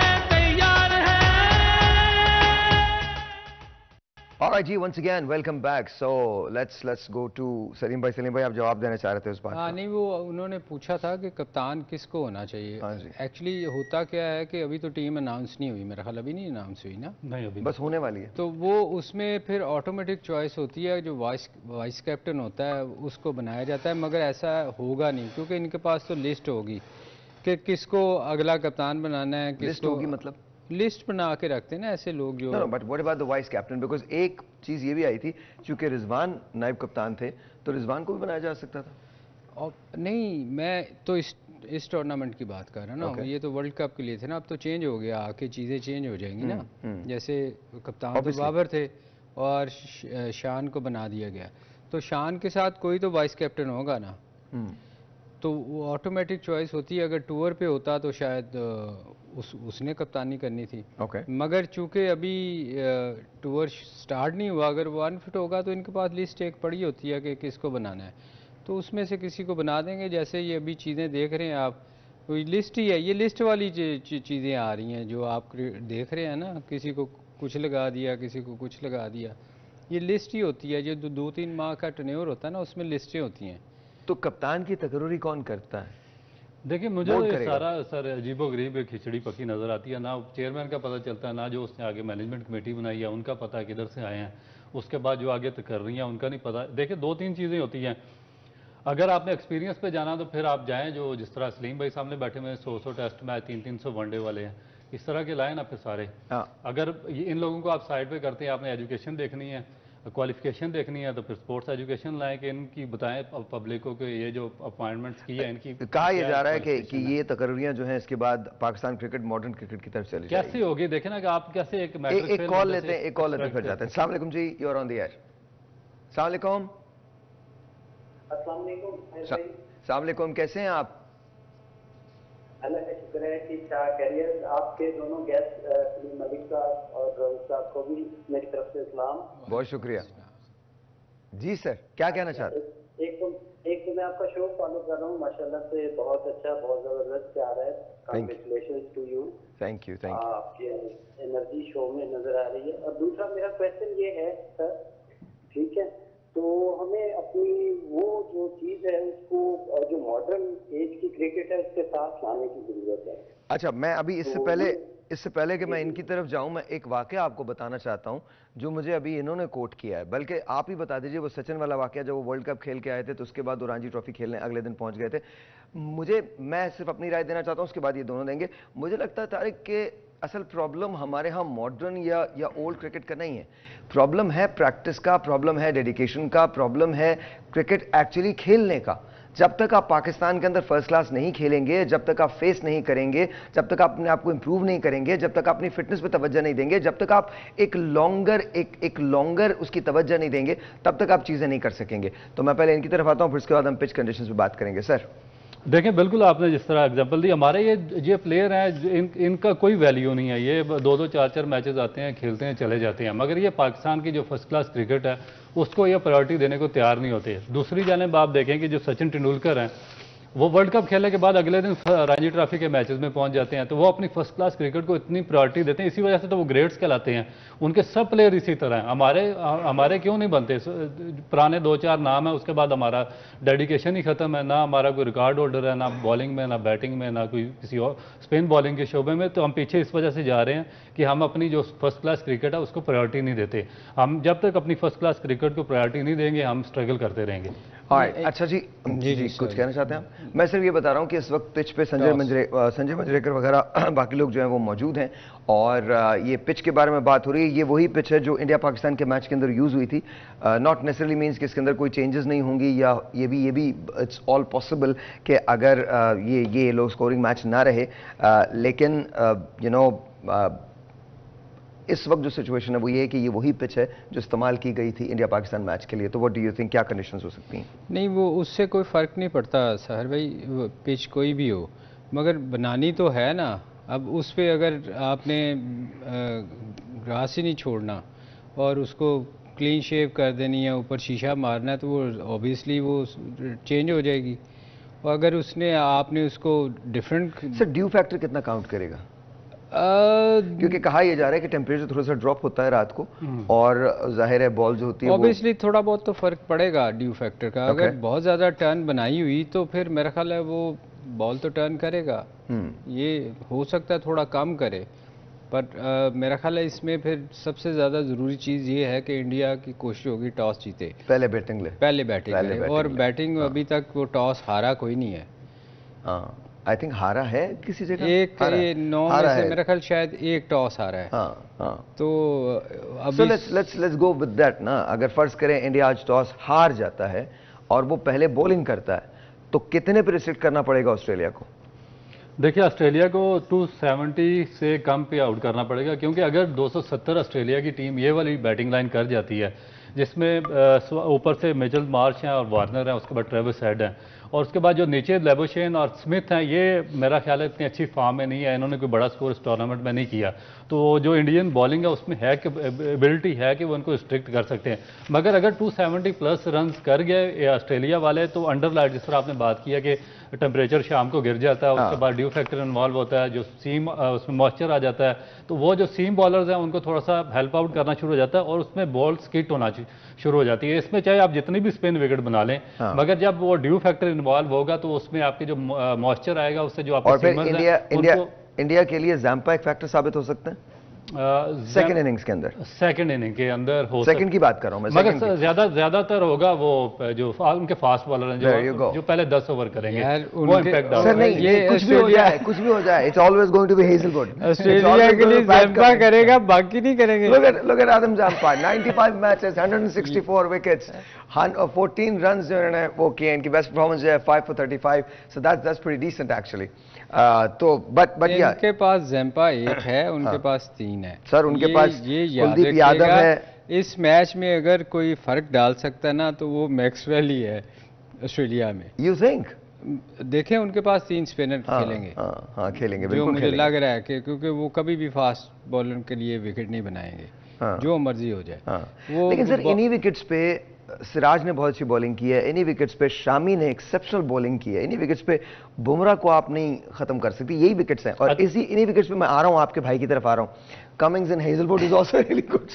All right, ji, once again, welcome back. So let's go to Salim भाई। सलीम भाई, आप जवाब देना चाह रहे थे उस बात हाँ, नहीं, वो उन्होंने पूछा था कि कप्तान किसको होना चाहिए। हाँ जी। एक्चुअली होता क्या है कि अभी तो टीम अनाउंस नहीं हुई, मेरा ख्याल अभी नहीं अनाउंस हुई ना, नहीं अभी बस होने वाली है। तो वो उसमें फिर ऑटोमेटिक चॉइस होती है, जो वाइस कैप्टन होता है उसको बनाया जाता है, मगर ऐसा होगा नहीं क्योंकि इनके पास तो लिस्ट होगी कि किसको अगला कप्तान बनाना है, लिस्ट किसको होगी मतलब लिस्ट बना के रखते हैं ना ऐसे लोग जो no, but what about the vice captain? Because एक चीज ये भी आई थी, चूंकि रिजवान नायब कप्तान थे तो रिजवान को भी बनाया जा सकता था। और नहीं, मैं तो इस टूर्नामेंट की बात कर रहा हूँ ना। Okay. ये तो वर्ल्ड कप के लिए थे ना, अब तो चेंज हो गया, आके चीज़ें चेंज हो जाएंगी ना। जैसे कप्तान तो Obviously. बाबर थे और शान को बना दिया गया, तो शान के साथ कोई तो वाइस कैप्टन होगा ना, तो वो ऑटोमेटिक चॉइस होती है। अगर टूर पे होता तो शायद उसने कप्तानी करनी थी। Okay. मगर चूंकि अभी टूर स्टार्ट नहीं हुआ, अगर वो अनफिट होगा तो इनके पास लिस्ट एक पड़ी होती है कि किसको बनाना है, तो उसमें से किसी को बना देंगे। जैसे ये अभी चीज़ें देख रहे हैं आप, तो ये लिस्ट ही है, ये लिस्ट वाली चीज़ें आ रही हैं जो आप देख रहे हैं ना, किसी को कुछ लगा दिया, किसी को कुछ लगा दिया, ये लिस्ट ही होती है। जो 2-3 माह का टर्न्योर होता है ना, उसमें लिस्टें होती हैं। तो कप्तान की तकर्री कौन करता है? देखिए मुझे बोर्ड तो ये करेगा। सारा सर अजीबोगरीब एक खिचड़ी पकी नज़र आती है। ना चेयरमैन का पता चलता है, ना जो उसने आगे मैनेजमेंट कमेटी बनाई है उनका पता है किधर से आए हैं, उसके बाद जो आगे कर रही हैं उनका नहीं पता। देखिए 2-3 चीज़ें होती हैं। अगर आपने एक्सपीरियंस पे जाना तो फिर आप जाएं, जो जिस तरह सलीम भाई सामने बैठे हुए 100 टेस्ट मैच, 300 वनडे वाले हैं, इस तरह के लाए ना फिर सारे। हाँ। अगर इन लोगों को आप साइड पे करते हैं, आपने एजुकेशन देखनी है, क्वालिफिकेशन देखनी है, तो फिर स्पोर्ट्स एजुकेशन लाएं कि इनकी बताएं पब्लिक को कि ये जो अपॉइंटमेंट्स की है इनकी कहा यह जा रहा है कि qualification है। ये तकर्रियां जो हैं इसके बाद पाकिस्तान क्रिकेट मॉडर्न क्रिकेट की तरफ चली जाएगी। कैसे होगी? देखे ना कि आप कैसे एक मैट्रिक एक कॉल लेते हैं, एक कॉल लेते हैं, फिर जाते हैं। अस्सलाम वालेकुम जी, you are on the air. अस्सलाम वालेकुम। अस्सलाम वालेकुम। अस्सलाम वालेकुम, कैसे हैं आप? अल्लाह का शुक्र है, ठीक ठाक खैरियत। आपके दोनों गेस्ट सलीम मलिक साहब और रऊफ साहब को भी मेरी तरफ से सलाम। बहुत शुक्रिया जी सर, क्या कहना चाहते हैं? एक तो मैं आपका शो फॉलो कर रहा हूँ, माशाल्लाह से बहुत अच्छा, बहुत जबरदस्त जा रहा है। Congratulations to you. Thank you. आपकी एनर्जी शो में नजर आ रही है। और दूसरा मेरा क्वेश्चन ये है सर, ठीक है, तो हमें अपनी वो जो चीज है उसको, जो मॉडर्न एज की क्रिकेट है उसके साथ लाने की जरूरत है। अच्छा, मैं अभी इससे पहले कि मैं इनकी तरफ जाऊं, मैं एक वाकया आपको बताना चाहता हूं जो मुझे अभी इन्होंने कोट किया है, बल्कि आप ही बता दीजिए। वो सचिन वाला वाकया, जब वो वर्ल्ड कप खेल के आए थे तो उसके बाद वो रणजी ट्रॉफी खेलने अगले दिन पहुंच गए थे। मैं सिर्फ अपनी राय देना चाहता हूं, उसके बाद ये दोनों देंगे। मुझे लगता है तारिक के असल प्रॉब्लम हमारे यहाँ मॉडर्न या ओल्ड क्रिकेट का नहीं है। प्रॉब्लम है प्रैक्टिस का, प्रॉब्लम है डेडिकेशन का, प्रॉब्लम है क्रिकेट एक्चुअली खेलने का। जब तक आप पाकिस्तान के अंदर फर्स्ट क्लास नहीं खेलेंगे, जब तक आप फेस नहीं करेंगे, जब तक आप अपने आप को इंप्रूव नहीं करेंगे, जब तक आप अपनी फिटनेस पे तवज्जो नहीं देंगे, जब तक आप एक लॉन्गर उसकी तवज्जो नहीं देंगे, तब तक आप चीज़ें नहीं कर सकेंगे। तो मैं पहले इनकी तरफ आता हूं, फिर उसके बाद हम पिच कंडीशंस पे बात करेंगे। सर देखें, बिल्कुल आपने जिस तरह एग्जांपल दी, हमारे ये प्लेयर हैं इनका कोई वैल्यू नहीं है। ये 2-2 4-4 मैचेस आते हैं, खेलते हैं, चले जाते हैं, मगर ये पाकिस्तान की जो फर्स्ट क्लास क्रिकेट है उसको ये प्रायोरिटी देने को तैयार नहीं होते। दूसरी जानिब आप देखें कि जो सचिन तेंदुलकर हैं, वो वर्ल्ड कप खेलने के बाद अगले दिन रणजी ट्रॉफी के मैचेस में पहुंच जाते हैं, तो वो अपनी फर्स्ट क्लास क्रिकेट को इतनी प्रायोरिटी देते हैं, इसी वजह से तो वो ग्रेट्स कहलाते हैं। उनके सब प्लेयर इसी तरह हैं। हमारे क्यों नहीं बनते? पुराने 2-4 नाम है, उसके बाद हमारा डेडिकेशन ही खत्म है। ना हमारा कोई रिकॉर्ड होल्डर है, ना बॉलिंग में, ना बैटिंग में, ना कोई किसी और स्पिन बॉलिंग के शोबे में। तो हम पीछे इस वजह से जा रहे हैं कि हम अपनी जो फर्स्ट क्लास क्रिकेट है उसको प्रायोरिटी नहीं देते। हम जब तक अपनी फर्स्ट क्लास क्रिकेट को प्रायोरिटी नहीं देंगे, हम स्ट्रगल करते रहेंगे। अच्छा जी कुछ कहना चाहते हैं आप? मैं सिर्फ ये बता रहा हूँ कि इस वक्त पिच पे संजय मंजरेकर वगैरह बाकी लोग जो हैं वो मौजूद हैं, और ये पिच के बारे में बात हो रही है। ये वही पिच है जो इंडिया पाकिस्तान के मैच के अंदर यूज़ हुई थी। नॉट नेसेसरली मीन्स कि इसके अंदर कोई चेंजेस नहीं होंगी, या ये भी इट्स ऑल पॉसिबल कि अगर ये लो स्कोरिंग मैच ना रहे, लेकिन इस वक्त जो सिचुएशन है वो ये है कि ये वही पिच है जो इस्तेमाल की गई थी इंडिया पाकिस्तान मैच के लिए। तो व्हाट डू यू थिंक, क्या कंडीशंस हो सकती हैं? नहीं, वो उससे कोई फ़र्क नहीं पड़ता सहर भाई, पिच कोई भी हो, मगर बनानी तो है ना। अब उस पे अगर आपने घास ही नहीं छोड़ना और उसको क्लीन शेव कर देनी है, ऊपर शीशा मारना है, तो वो ऑब्वियसली वो चेंज हो जाएगी। और अगर उसने आपने उसको डिफरेंट। सर ड्यू फैक्टर कितना काउंट करेगा? क्योंकि कहा यह जा रहा है कि टेम्परेचर थोड़ा सा ड्रॉप होता है रात को और जाहिर है बॉल जो होती है ऑब्वियसली थोड़ा बहुत तो फर्क पड़ेगा ड्यू फैक्टर का। अगर बहुत ज़्यादा टर्न बनाई हुई तो फिर मेरा ख्याल है वो बॉल तो टर्न करेगा। ये हो सकता है थोड़ा कम करे, पर मेरा ख्याल है इसमें फिर सबसे ज़्यादा ज़रूरी चीज़ ये है कि इंडिया की कोशिश होगी टॉस जीते, पहले बैटिंग ले, पहले बैटिंग करे। और बैटिंग अभी तक वो टॉस हारा कोई नहीं है। हाँ आई थिंक हारा है किसी जगह, एक 9 में से मेरा ख्याल शायद एक टॉस हारा है। तो अभी लेट्स गो विद दैट ना। अगर फर्ज करें इंडिया आज टॉस हार जाता है और वो पहले बॉलिंग करता है तो कितने पे रिस्ट्रिक्ट करना पड़ेगा ऑस्ट्रेलिया को? देखिए ऑस्ट्रेलिया को 270 से कम पे आउट करना पड़ेगा, क्योंकि अगर 270 ऑस्ट्रेलिया की टीम ये वाली बैटिंग लाइन कर जाती है जिसमें ऊपर से मिचेल मार्श हैं और वार्नर हैं, उसके बाद ट्रेविस हेड हैं, और उसके बाद जो नीचे लेबोशेन और स्मिथ हैं, ये मेरा ख्याल है इतनी अच्छी फॉर्म में नहीं है, इन्होंने कोई बड़ा स्कोर इस टूर्नामेंट में नहीं किया। तो जो इंडियन बॉलिंग है उसमें है कि एबिलिटी है कि वो उनको रिस्ट्रिक्ट कर सकते हैं। मगर अगर 270 प्लस रन कर गए ऑस्ट्रेलिया वाले तो अंडर लाइट, जिस तरह आपने बात किया कि टेम्परेचर शाम को गिर जाता है, उसके बाद ड्यू फैक्टर इन्वॉल्व होता है, जो सीम उसमें मॉइस्चर आ जाता है, तो वो जो सीम बॉलर्स हैं उनको थोड़ा सा हेल्प आउट करना शुरू हो जाता है और उसमें बॉल स्किट होना शुरू हो जाती है। इसमें चाहे आप जितनी भी स्पिन विकेट बना लें, मगर जब वो ड्यू फैक्टर इन्वॉल्व होगा तो उसमें आपके जो मॉइस्चर आएगा उससे जो आपके इंडिया के लिए जैम्पा एक फैक्टर साबित हो सकता है सेकंड इनिंग्स के अंदर। सेकंड इनिंग के अंदर हो सेकंड की बात कर रहा हूं मैं, मगर ज्यादातर होगा वो जो उनके फास्ट बॉलर हैं जो पहले 10 ओवर करेंगे वो इम्पैक्ट सर नहीं, ये कुछ भी हो जाए, कुछ भी हो जाए, it's always going to be Hazlewood. Australia के लिए जैम्पा करेगा, बाकी नहीं करेंगे। Look at Adam Zampa, 95 matches, 164 wickets, 14 runs जो इन्होंने वो किए। इनकी बेस्ट परफॉर्मेंस है 5 for 35, so that's pretty decent actually. तो बट इनके पास जैम्पा एक है, उनके पास 3 है सर। उनके पास ये कुलदीप यादव है। इस मैच में अगर कोई फर्क डाल सकता है ना तो वो मैक्सवेल ही है ऑस्ट्रेलिया में। You think? देखें उनके पास 3 स्पिनर खेलेंगे। हाँ खेलेंगे, जो मुझे लग रहा है कि क्योंकि वो कभी भी फास्ट बॉलर के लिए विकेट नहीं बनाएंगे, जो मर्जी हो जाए। लेकिन सर इन्हीं विकेट्स पे सिराज ने बहुत अच्छी बॉलिंग की है, इन्हीं विकेट्स पे शामी ने एक्सेप्शनल बॉलिंग की है, इन्हीं विकेट्स पे बुमराह को आप नहीं खत्म कर सकती। यही विकेट्स हैं और इन्हीं विकेट्स पे मैं आ रहा हूं, आपके भाई की तरफ आ रहा हूं। Cummins and Hazlewood is also really good.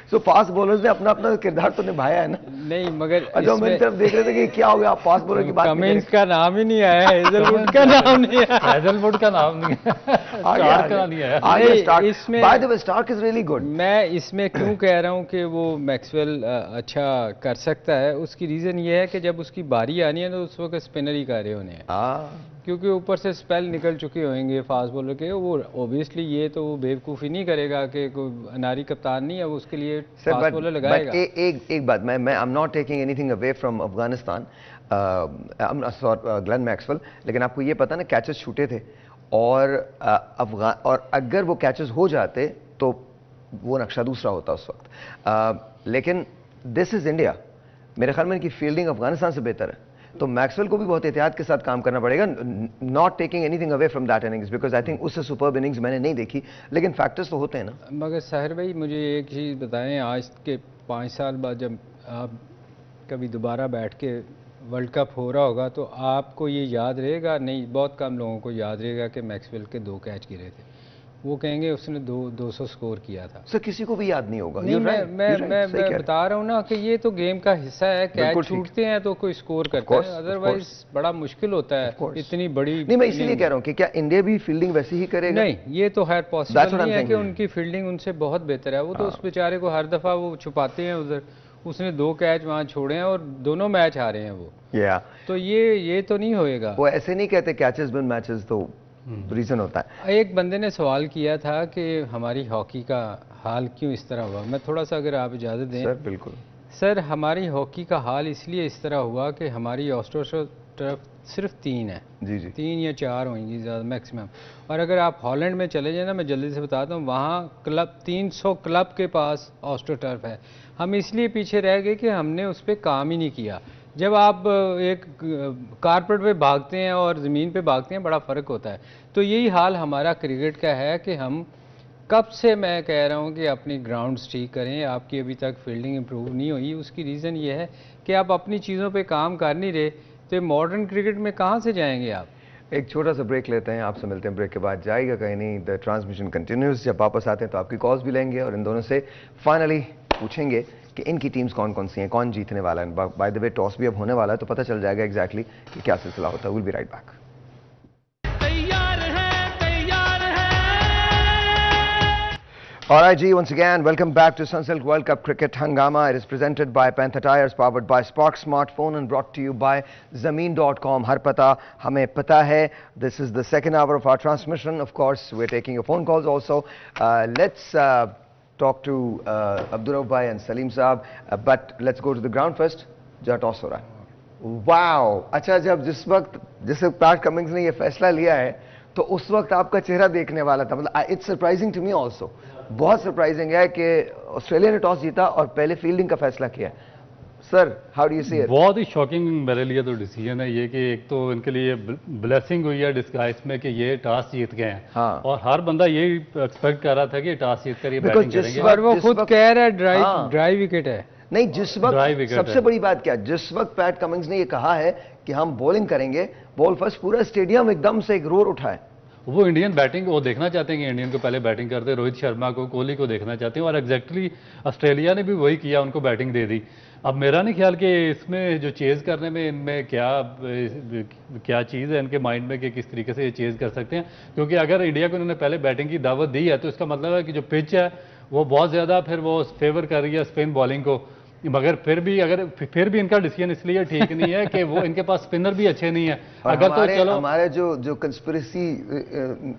So fast bowlers ने अपना अपना किरदार तो निभाया है ना। नहीं मगर जो मेरी तरफ देख रहे थे कि क्या हो गया, आप फास्ट बॉलर की बात। कमिंग्स का नाम ही नहीं आया, हेजलवुड का नाम नहीं आया, हेजलवुड का नाम नहीं स्टार्क का नहीं आया। इसमें by the way Starc is really good. मैं इसमें क्यों कह रहा हूं कि वो मैक्सवेल अच्छा कर सकता है, उसकी रीजन ये है कि जब उसकी बारी आनी है तो उस वक्त स्पिनर ही कर रहे होने हैं, क्योंकि ऊपर से स्पेल निकल चुके होंगे फास्ट बॉलर के। वो ऑब्वियसली ये तो वो बेवकूफ़ी नहीं करेगा कि कोई अनारी कप्तान नहीं है, वो उसके लिए फास्ट बॉलर लगाएगा। एक बात, मैं आई am not taking anything away from Afghanistan, Glenn Maxwell, लेकिन आपको ये पता ना कैचेस छूटे थे और अगर वो कैचेस हो जाते तो वो नक्शा दूसरा होता उस वक्त। लेकिन दिस इज इंडिया, मेरे ख्याल में इनकी फील्डिंग अफगानिस्तान से बेहतर है, तो मैक्सवेल को भी बहुत एहतियात के साथ काम करना पड़ेगा। Not taking anything away from that innings because I think उससे सुपर्ब इनिंग्स मैंने नहीं देखी, लेकिन फैक्टर्स तो होते हैं ना। मगर साहिर भाई मुझे एक चीज़ बताएं, आज के 5 साल बाद जब आप कभी दोबारा बैठ के वर्ल्ड कप हो रहा होगा तो आपको ये याद रहेगा? नहीं, बहुत कम लोगों को याद रहेगा कि मैक्सवेल के 2 कैच गिरे थे। वो कहेंगे उसने 200 स्कोर किया था। सर किसी को भी याद नहीं होगा। नहीं, मैं बता रहा हूँ ना कि ये तो गेम का हिस्सा है, कैच छूटते हैं तो कोई स्कोर करता है, अदरवाइज बड़ा मुश्किल होता है इतनी बड़ी। नहीं, मैं इसीलिए कह रहा हूँ कि क्या इंडिया भी फील्डिंग वैसी ही करेगा? नहीं, ये तो खैर पॉसिबल नहीं है कि उनकी फील्डिंग उनसे बहुत बेहतर है। वो तो उस बेचारे को हर दफा वो छुपाते हैं उधर। उसने 2 कैच वहाँ छोड़े हैं और दोनों मैच हारे हैं वो। तो ये तो नहीं होएगा। वो ऐसे नहीं कहते कैचेस विन मैचेस, तो रीजन होता है। एक बंदे ने सवाल किया था कि हमारी हॉकी का हाल क्यों इस तरह हुआ। मैं थोड़ा सा अगर आप इजाज़त दें। सर बिल्कुल। सर हमारी हॉकी का हाल इसलिए इस तरह हुआ कि हमारी ऑस्ट्रो तरफ सिर्फ 3 है। जी 3 या 4 होंगी ज़्यादा मैक्सिमम। और अगर आप हॉलैंड में चले जाए ना, मैं जल्दी से बताता हूँ, वहाँ क्लब 300 क्लब के पास ऑस्ट्रो टर्फ है। हम इसलिए पीछे रह गए कि हमने उस पर काम ही नहीं किया। जब आप एक कारपेट पे भागते हैं और ज़मीन पे भागते हैं, बड़ा फ़र्क होता है। तो यही हाल हमारा क्रिकेट का है कि हम कब से मैं कह रहा हूँ कि अपनी ग्राउंड ठीक करें, आपकी अभी तक फील्डिंग इंप्रूव नहीं हुई। उसकी रीज़न ये है कि आप अपनी चीज़ों पे काम कर नहीं रहे, तो मॉडर्न क्रिकेट में कहाँ से जाएंगे आप। एक छोटा सा ब्रेक लेते हैं, आपसे मिलते हैं ब्रेक के बाद। जाएगा कहीं नहीं, द ट्रांसमिशन कंटिन्यूज। जब वापस आते हैं तो आपकी कॉल्स भी लेंगे और इन दोनों से फाइनली पूछेंगे कि इनकी टीम्स कौन कौन सी हैं, कौन जीतने वाला है। बाय द वे टॉस भी अब होने वाला है, तो पता चल जाएगा एग्जैक्टली कि क्या सिलसिला होता है। Will be right back. Alright G, once again, welcome back to Sunsilk World Cup Cricket Hangama. It is presented by Panther Tires, powered by Spark Smartphone and brought to you by Zameen.com. Har pata, hame pata hai. This is the second hour of our transmission. Of course, we're taking your phone calls also. Let's talk to Abdurrauf Bhai and Salim Saab. But let's go to the ground first. जहाँ toss हो रहा है। Wow, अच्छा, जब जिस वक्त Pat Cummins ने ये फैसला लिया है तो उस वक्त आपका चेहरा देखने वाला था। मतलब it's surprising to me also, बहुत सरप्राइजिंग है कि ऑस्ट्रेलिया ने टॉस जीता और पहले फील्डिंग का फैसला किया। Sir, how do you see it? बहुत ही शॉकिंग मेरे लिए तो डिसीजन है ये कि एक तो इनके लिए ब्लेसिंग हुई है डिस्गाइज में कि ये टॉस जीत गए हैं। हाँ। और हर बंदा यही एक्सपेक्ट कर रहा था कि टॉस जीत कर ये बैटिंग करेंगे। पर वो खुद कह रहा है ड्राई विकेट है। नहीं, जिस वक्त सबसे बड़ी बात क्या, जिस वक्त पैट कमिंग्स ने ये कहा है कि हम बॉलिंग करेंगे, बॉल फर्स्ट, पूरा स्टेडियम एकदम से एक रोर उठा है। वो इंडियन बैटिंग वो देखना चाहते हैं कि इंडियन को पहले बैटिंग करते हैं, रोहित शर्मा को, कोहली को देखना चाहते हैं। और एग्जैक्टली ऑस्ट्रेलिया ने भी वही किया, उनको बैटिंग दे दी। अब मेरा नहीं ख्याल कि इसमें जो चेज करने में इनमें क्या चीज़ है इनके माइंड में कि किस तरीके से ये चेज कर सकते हैं। क्योंकि अगर इंडिया को इन्होंने पहले बैटिंग की दावत दी है तो इसका मतलब है कि जो पिच है वो बहुत ज़्यादा फिर वो फेवर कर रही है स्पिन बॉलिंग को। मगर फिर भी इनका डिसीजन इसलिए ठीक नहीं है कि वो इनके पास स्पिनर भी अच्छे नहीं है। अगर तो चलो हमारे जो कंस्पिरेसी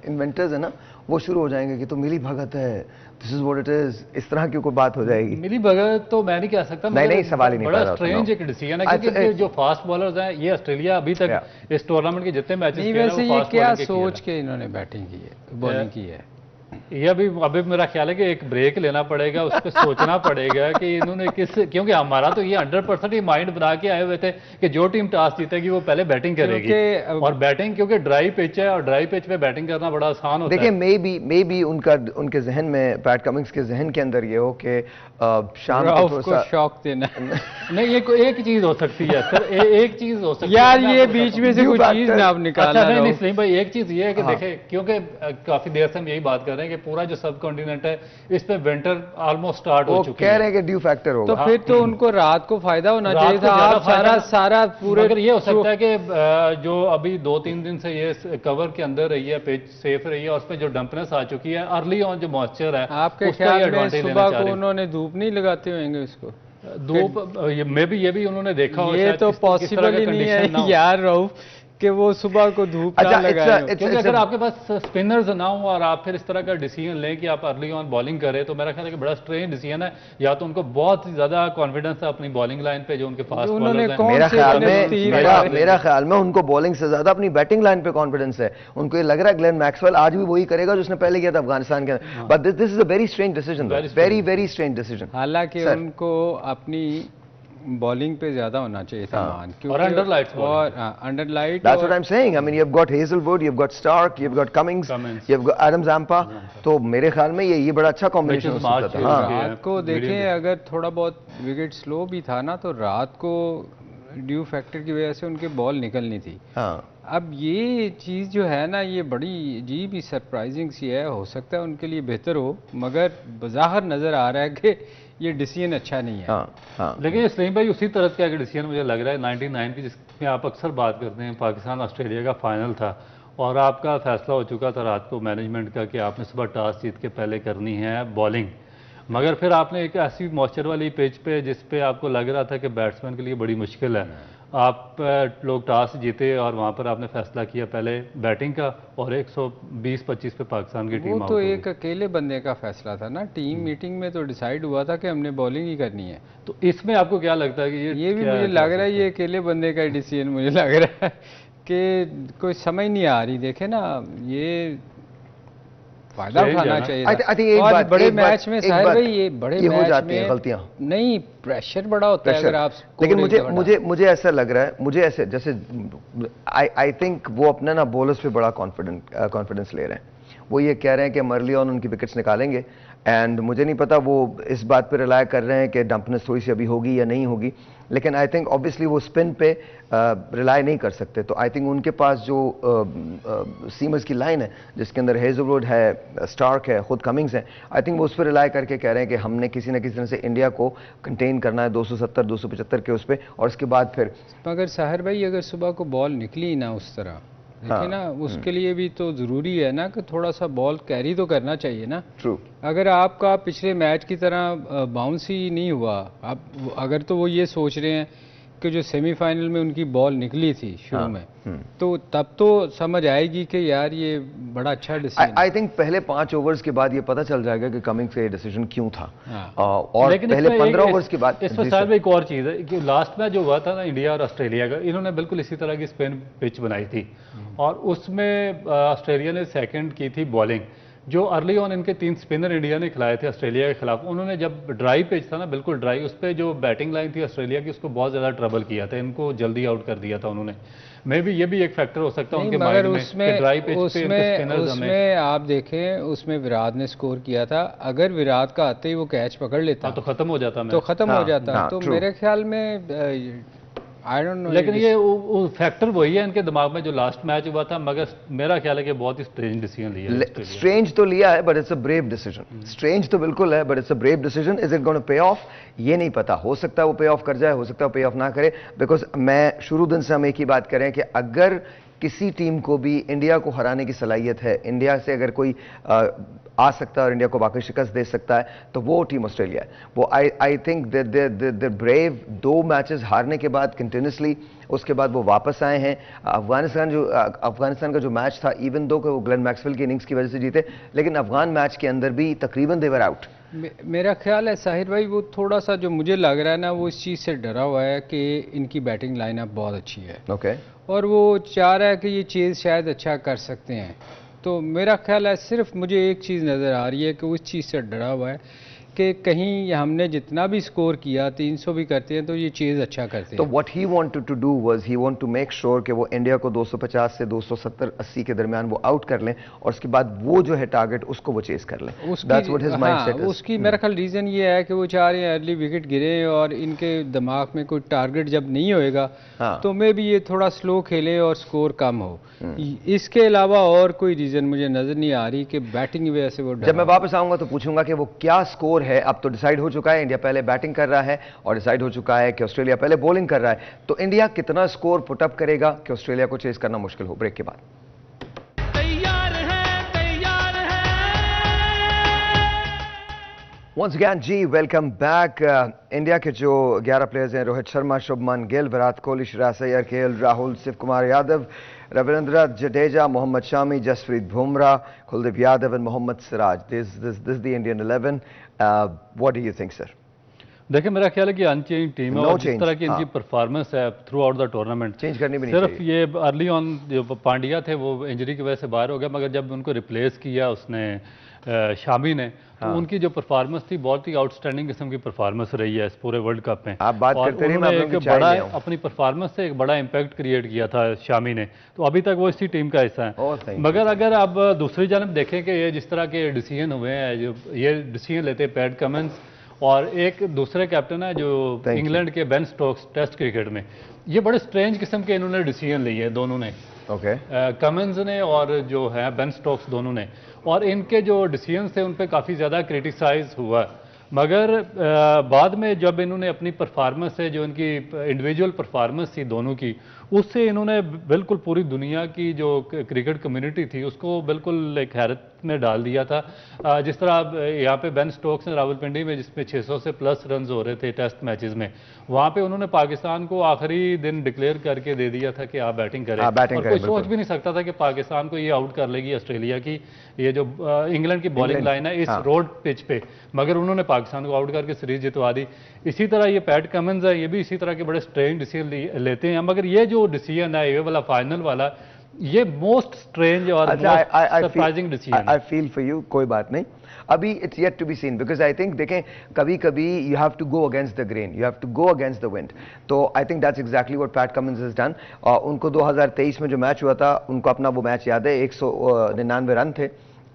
इन्वेंटर्स है ना, वो शुरू हो जाएंगे कि तो मिली भगत है, this is what it is, इस तरह की कोई बात हो जाएगी। मिली भगत तो मैं नहीं कह सकता, नहीं, सवाल ही नहीं, बड़ा स्ट्रेंज एक डिसीजन है क्योंकि जो फास्ट बॉलर्स हैं ये ऑस्ट्रेलिया अभी तक इस टूर्नामेंट के जितने मैचेस खेले वैसे ये क्या सोच के इन्होंने बैटिंग की है, बॉलिंग की है। ये अभी मेरा ख्याल है कि एक ब्रेक लेना पड़ेगा, उस पर सोचना पड़ेगा कि इन्होंने क्योंकि हमारा तो ये 100% ही माइंड बना के आए हुए थे कि जो टीम टॉस जीतेगी वो पहले बैटिंग करेगी। और बैटिंग क्योंकि ड्राई पिच है और ड्राई पिच पे बैटिंग करना बड़ा आसान होता है। देखिए, मे बी उनके जहन में, पैट कमिंग्स के जहन के अंदर ये हो कि शाम को शौक देना नहीं, ये एक चीज हो सकती है सर, एक चीज हो सकती है यार, ये बीच में से कोई चीज ना आप निकालना। अच्छा, नहीं भाई, एक चीज ये है कि देखें, क्योंकि काफी देर से हम यही बात कर रहे हैं कि पूरा जो सब कॉन्टिनेंट है इस पे विंटर ऑलमोस्ट स्टार्ट हो चुकी है। कह रहे हैं कि ड्यू फैक्टर होगा, तो फिर तो उनको रात को फायदा होना चाहिए था। आप सारा पूरे, अगर ये हो सकता है कि जो अभी 2-3 दिन से ये कवर के अंदर रही है, पिच सेफ रही है और उसमें जो डंपनेस आ चुकी है, अर्ली ऑन जो मॉइस्चर है, आपके ख्याल में सुबह को उन्होंने धूप नहीं लगाते होंगे इसको? धूप ये भी उन्होंने देखा हो, ये तो पॉसिबल ही नहीं है यार रऊफ कि वो सुबह को धूप ना लगाए। क्योंकि अगर आपके पास स्पिनर्स ना हो और आप फिर इस तरह का डिसीजन लें कि आप अर्ली ऑन बॉलिंग करें, तो मेरा ख्याल है कि बड़ा स्ट्रेंज डिसीजन है। या तो उनको बहुत ज्यादा कॉन्फिडेंस है अपनी बॉलिंग लाइन पे जो उनके फास्ट बॉलर्स हैं। मेरा ख्याल में उनको बॉलिंग से ज्यादा अपनी बैटिंग लाइन पे कॉन्फिडेंस है। उनको ये लग रहा है ग्लेन मैक्सवेल आज भी वही करेगा जो उसने पहले किया था अफगानिस्तान के अंदर। But this is a very strange decision, very strange decision. हालांकि उनको अपनी बॉलिंग पे ज्यादा होना चाहिए था मान, और अंडर लाइट, और under light. That's what I'm saying. I mean, you've got Hazelwood, you've got Stark, you've got Cummings, you've got Adam Zampa. तो मेरे ख्याल में ये बड़ा अच्छा कॉम्बिनेशन हो सकता था। रात को देखें, अगर थोड़ा बहुत विकेट स्लो भी था ना, तो रात को ड्यू फैक्टर की वजह से उनके बॉल निकलनी थी। अब ये चीज़ जो है ना, ये बड़ी अजीब ही सरप्राइजिंग सी है। हो सकता है उनके लिए बेहतर हो, मगर बज़ाहिर नज़र आ रहा है कि ये डिसीजन अच्छा नहीं है। लेकिन सलीम भाई, उसी तरह का डिसीजन मुझे लग रहा है 99 की, जिसमें आप अक्सर बात करते हैं, पाकिस्तान ऑस्ट्रेलिया का फाइनल था और आपका फैसला हो चुका था रात को मैनेजमेंट का कि आपने सुबह टॉस जीत के पहले करनी है बॉलिंग। मगर फिर आपने एक ऐसी मॉइस्चर वाली पिच पे जिस पे आपको लग रहा था कि बैट्समैन के लिए बड़ी मुश्किल है, आप लोग टॉस जीते और वहाँ पर आपने फैसला किया पहले बैटिंग का और 120-25 पे पाकिस्तान की टीम। वो तो एक अकेले बंदे का फैसला था ना, टीम मीटिंग में तो डिसाइड हुआ था कि हमने बॉलिंग ही करनी है। तो इसमें आपको क्या लगता है कि ये भी मुझे लग रहा है ये अकेले बंदे का डिसीजन मुझे लग रहा है कि कोई समझ नहीं आ रही। देखे ना, ये फायदा उठाना चाहिए I think एक और बात- बड़े एक बात- मैच में एक साहिर बात भाई ये बड़े ये हो मैच जाती हैं में गलतियां। नहीं, प्रेशर बड़ा होता है अगर आप लेकिन score एक दफा मुझे ऐसा लग रहा है, मुझे ऐसे जैसे आई थिंक वो अपना ना बॉलर्स पे बड़ा कॉन्फिडेंस ले रहे हैं। वो ये कह रहे हैं कि अर्ली ऑन उनकी विकेट्स निकालेंगे, एंड मुझे नहीं पता वो इस बात पे रिलाय कर रहे हैं कि डंपनेस थोड़ी सी अभी होगी या नहीं होगी, लेकिन आई थिंक ऑब्वियसली वो स्पिन पे रिलाय नहीं कर सकते। तो आई थिंक उनके पास जो सीमर्स की लाइन है जिसके अंदर हेजलवुड है, स्टार्क है, खुद कमिंग्स है, आई थिंक वो उस पर रिलाय करके कह रहे हैं कि हमने किसी ना किसी तरह से इंडिया को कंटेन करना है 270 275 के उस पर, और उसके बाद फिर मगर साहिर भाई अगर सुबह को बॉल निकली ना उस तरह, देखिए ना, उसके लिए भी तो ज़रूरी है ना कि थोड़ा सा बॉल कैरी तो करना चाहिए ना। ट्रू। अगर आपका पिछले मैच की तरह बाउंस ही नहीं हुआ, आप अगर तो वो ये सोच रहे हैं कि जो सेमीफाइनल में उनकी बॉल निकली थी शुरू में, तो तब तो समझ आएगी कि यार ये बड़ा अच्छा डिसीजन। आई थिंक पहले 5 ओवर्स के बाद ये पता चल जाएगा कि कमिंग्स का ये डिसीजन क्यों था। और लेकिन पहले इसमें 15 ओवर्स के बाद इसमें साहब एक और चीज़ है कि लास्ट में जो हुआ था ना इंडिया और ऑस्ट्रेलिया का, इन्होंने बिल्कुल इसी तरह की स्पिन पिच बनाई थी और उसमें ऑस्ट्रेलिया ने सेकंड की थी बॉलिंग। जो अर्ली ऑन इनके 3 स्पिनर इंडिया ने खिलाए थे ऑस्ट्रेलिया के खिलाफ, उन्होंने जब ड्राई पिच था ना, बिल्कुल ड्राई, उस पर जो बैटिंग लाइन थी ऑस्ट्रेलिया की उसको बहुत ज़्यादा ट्रबल किया था, इनको जल्दी आउट कर दिया था उन्होंने। मे भी ये भी एक फैक्टर हो सकता है उनके माइंड में कि ड्राई पिच पे इनके स्पिनर्स हमें। उसमें आप देखें, उसमें विराट ने स्कोर किया था, अगर विराट का आते ही वो कैच पकड़ लेता तो खत्म हो जाता, तो खत्म हो जाता। हाँ, तो true। मेरे ख्याल में आई डोंट नो, लेकिन ये वो फैक्टर वही है इनके दिमाग में जो लास्ट मैच हुआ था, मगर मेरा ख्याल है कि बहुत ही स्ट्रेंज डिसीजन लिया है। स्ट्रेंज तो लिया है but it's a brave decision. Strange तो बिल्कुल है but it's a brave decision. Is it going to pay off, ये नहीं पता। हो सकता है वो पे ऑफ कर जाए, हो सकता है पे ऑफ ना करे, बिकॉज मैं शुरू दिन से हम एक ही बात करें कि अगर किसी टीम को भी इंडिया को हराने की सलाहियत है, इंडिया से अगर कोई आ सकता है और इंडिया को बाकी शिकस्त दे सकता है, तो वो टीम ऑस्ट्रेलिया है। वो I think they brave. 2 matches हारने के बाद कंटिन्यूसली, उसके बाद वो वापस आए हैं। अफगानिस्तान का जो मैच था, इवन दो कि वो ग्लेन मैक्सवेल की इनिंग्स की वजह से जीते, लेकिन अफगान मैच के अंदर भी तकरीबन देवर आउट। मेरा ख्याल है साहिर भाई, वो थोड़ा सा जो मुझे लग रहा है ना, वो इस चीज़ से डरा हुआ है कि इनकी बैटिंग लाइनअप बहुत अच्छी है। ओके। और वो चाह रहा है कि ये चीज़ शायद अच्छा कर सकते हैं। तो मेरा ख्याल है सिर्फ मुझे एक चीज़ नज़र आ रही है कि उस चीज़ से डरा हुआ है कि कहीं हमने जितना भी स्कोर किया, 300 भी करते हैं तो ये चीज़ अच्छा करते हैं। तो what he wanted to do was he want to make sure कि वो इंडिया को 250 से 270-80 के दरमियान वो आउट कर लें, और उसके बाद वो जो है टारगेट उसको वो चेस कर लें। That's what his mindset is. उसकी मेरा ख्याल रीज़न ये है कि वो चाह रहे हैं अर्ली विकेट गिरे, और इनके दिमाग में कोई टारगेट जब नहीं होएगा तो मे भी ये थोड़ा स्लो खेले और स्कोर कम हो। इसके अलावा और कोई रीज़न मुझे नज़र नहीं आ रही कि बैटिंग की वजह से वो। जब मैं वापस आऊंगा तो पूछूंगा कि वो क्या स्कोर है। अब तो डिसाइड हो चुका है, इंडिया पहले बैटिंग कर रहा है, और डिसाइड हो चुका है कि ऑस्ट्रेलिया पहले बॉलिंग कर रहा है। तो इंडिया कितना स्कोर पुटअप करेगा कि ऑस्ट्रेलिया को चेस करना मुश्किल हो। ब्रेक के बाद वंस अगेन जी, वेलकम बैक। इंडिया के जो 11 प्लेयर्स हैं, Rohit Sharma, Shubman Gill, Virat Kohli, Shreyas Iyer, KL Rahul, Shiv Kumar Yadav, Ravindra Jadeja, Mohammed Shami, Jasprit Bumrah, Kuldeep Yadav and Mohammed Siraj. This the Indian 11। What do you think sir? देखिए, मेरा ख्याल है कि अनचेंज टीम है, और जिस तरह की इनकी परफॉर्मेंस है through out the tournament, change करनी भी नहीं सिर्फ ये अर्ली ऑन जो पांड्या थे वो इंजरी की वजह से बाहर हो गया, मगर जब उनको रिप्लेस किया उसने शामी ने, तो उनकी जो परफॉर्मेंस थी बहुत ही आउटस्टैंडिंग किस्म की परफॉर्मेंस रही है इस पूरे वर्ल्ड कप में। आप बात करते रहिए, मैं एक बड़ा अपनी परफॉर्मेंस से एक बड़ा इम्पैक्ट क्रिएट किया था शामी ने, तो अभी तक वो इसी टीम का हिस्सा है। मगर अगर आप दूसरी जानब देखें कि ये जिस तरह के डिसीजन हुए हैं, जो ये डिसीजन लेते हैं पैट कमिंस, और एक दूसरे कैप्टन है जो इंग्लैंड के बेन स्टोक्स टेस्ट क्रिकेट में, ये बड़े स्ट्रेंज किस्म के इन्होंने डिसीजन लिए दोनों ने, कमिंस ने और जो है बेन स्टोक्स दोनों ने, और इनके जो डिसीजन थे उन पर काफ़ी ज़्यादा क्रिटिसाइज हुआ। मगर बाद में जब इन्होंने अपनी परफॉर्मेंस है, जो इनकी इंडिविजुअल परफॉर्मेंस थी दोनों की, उससे इन्होंने बिल्कुल पूरी दुनिया की जो क्रिकेट कम्युनिटी थी उसको बिल्कुल एक हैरत में डाल दिया था। जिस तरह यहाँ पे बेन स्टोक्स ने रावलपिंडी में, जिसमें 600 से प्लस रन हो रहे थे टेस्ट मैचेस में, वहाँ पे उन्होंने पाकिस्तान को आखिरी दिन डिक्लेयर करके दे दिया था कि आप बैटिंग करें, और कोई सोच भी नहीं सकता था कि पाकिस्तान को ये आउट कर लेगी ऑस्ट्रेलिया की ये जो इंग्लैंड की बॉलिंग लाइन है इस रोड पिच पे, मगर उन्होंने पाकिस्तान को आउट करके सीरीज जितवा दी। इसी तरह ये पैट कमिंस है, ये भी इसी तरह के बड़े स्ट्रेंज डिसीजन लेते हैं, मगर ये जो डिसीजन है ये वाला फाइनल वाला, ये मोस्ट स्ट्रेंज और surprising decision. I feel for you, कोई बात नहीं, अभी it's yet to be seen, because I think देखें कभी कभी you have to go against the grain, you have to go against the wind. तो I think that's exactly what Pat Cummins has done. उनको 2023 में जो match हुआ था, उनको अपना वो मैच याद है, 199 रन थे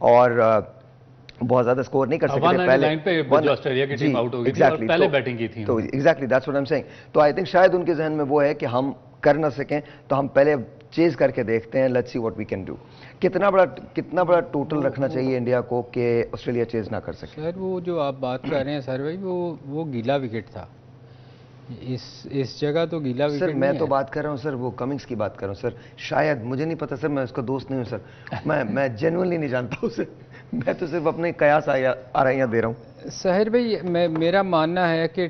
और बहुत ज्यादा स्कोर नहीं कर सके थे पहले, ऑस्ट्रेलिया की टीम आउट हो गई थी और पहले बैटिंग की थी, तो exactly that's what I am saying. तो आई थिंक शायद उनके जहन में वो है कि हम कर ना सकें तो हम पहले चेज करके देखते हैं, let's see what we can do. कितना बड़ा टोटल रखना चाहिए इंडिया को कि ऑस्ट्रेलिया चेज ना कर सके? सर वो जो आप बात कर रहे हैं सर भाई, वो गीला विकेट था, इस जगह तो गीला विकेट सर मैं तो बात कर रहा हूं सर, वो कमिंस की बात कर रहा हूं सर, शायद मुझे नहीं पता सर, मैं उसका दोस्त नहीं हूं सर, मैं जेन्युइनली नहीं जानता उसे, मैं तो सिर्फ अपने कयास आराइयां दे रहा हूं। सहर भाई मेरा मानना है कि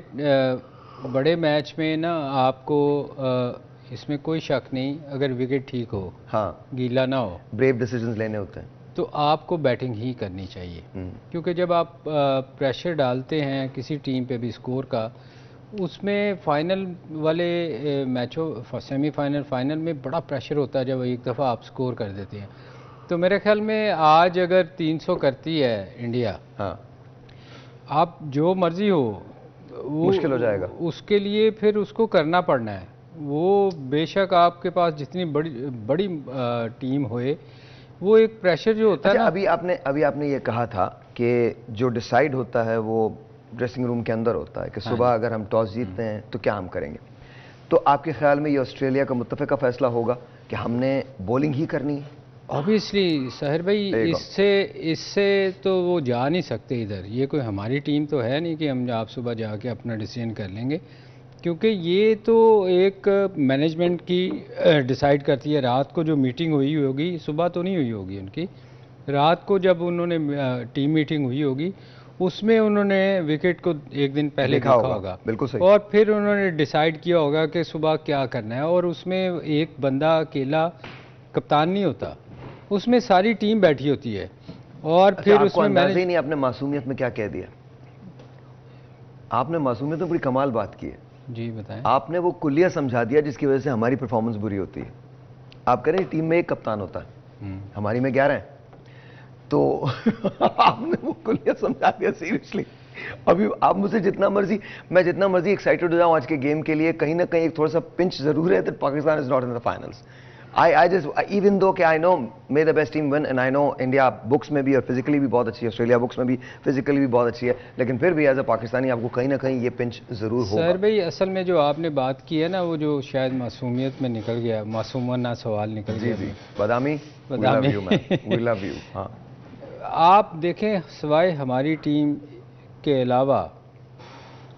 बड़े मैच में ना आपको इसमें कोई शक नहीं, अगर विकेट ठीक हो, हाँ गीला ना हो, ब्रेव डिसीजंस लेने होते हैं, तो आपको बैटिंग ही करनी चाहिए। क्योंकि जब आप प्रेशर डालते हैं किसी टीम पे भी स्कोर का, उसमें फाइनल वाले मैचों, सेमीफाइनल फाइनल में बड़ा प्रेशर होता है जब एक दफ़ा आप स्कोर कर देते हैं। तो मेरे ख्याल में आज अगर 300 करती है इंडिया, हाँ आप जो मर्जी हो, वो मुश्किल हो जाएगा उसके लिए, फिर उसको करना पड़ना है। वो बेशक आपके पास जितनी बड़ी टीम होए, वो एक प्रेशर जो होता है ना। अभी आपने ये कहा था कि जो डिसाइड होता है वो ड्रेसिंग रूम के अंदर होता है कि सुबह अगर हम टॉस जीतते हैं तो क्या हम करेंगे। तो आपके ख्याल में ये ऑस्ट्रेलिया का मुत्तफ़िका फैसला होगा कि हमने बॉलिंग ही करनी है? ऑब्वियसली सहर भाई, इससे तो वो जा नहीं सकते इधर, ये कोई हमारी टीम तो है नहीं कि हम आप सुबह जाके अपना डिसीजन कर लेंगे, क्योंकि ये तो एक मैनेजमेंट की डिसाइड करती है। रात को जो मीटिंग हुई होगी, सुबह तो नहीं हुई होगी उनकी, रात को जब उन्होंने टीम मीटिंग हुई होगी, उसमें उन्होंने विकेट को एक दिन पहले देखा होगा, बिल्कुल सही, और फिर उन्होंने डिसाइड किया होगा कि सुबह क्या करना है। और उसमें एक बंदा अकेला कप्तान नहीं होता, उसमें सारी टीम बैठी होती है। और फिर उसमें अंदाज़ा ही नहीं आपने मासूमियत में क्या कह दिया। आपने मासूमियत में बड़ी कमाल बात की है। जी बताएं। आपने वो कुल्लिया समझा दिया जिसकी वजह से हमारी परफॉर्मेंस बुरी होती है। आप कह रहे हैं टीम में एक कप्तान होता है, हमारी में 11 है, तो आपने वो कुल्लिया समझा दिया सीरियसली। अभी आप मुझसे मैं जितना मर्जी एक्साइटेड हो जाऊं आज के गेम के लिए, कहीं ना कहीं एक थोड़ा सा पिंच जरूर है that Pakistan is not in the finals. I just even though कि I know may the best team win and I know India books में भी और फिजिकली भी बहुत अच्छी है, ऑस्ट्रेलिया बुक्स में भी फिजिकली भी बहुत अच्छी है, लेकिन फिर भी एज अ पाकिस्तानी आपको कहीं ना कहीं ये पिंच जरूर होगा। सर भाई असल में जो आपने बात की है ना, वो जो शायद मासूमियत में निकल गया, मासूमाना सवाल निकल गया। जी बदामी we love you। हाँ आप देखें, सिवाय हमारी टीम के अलावा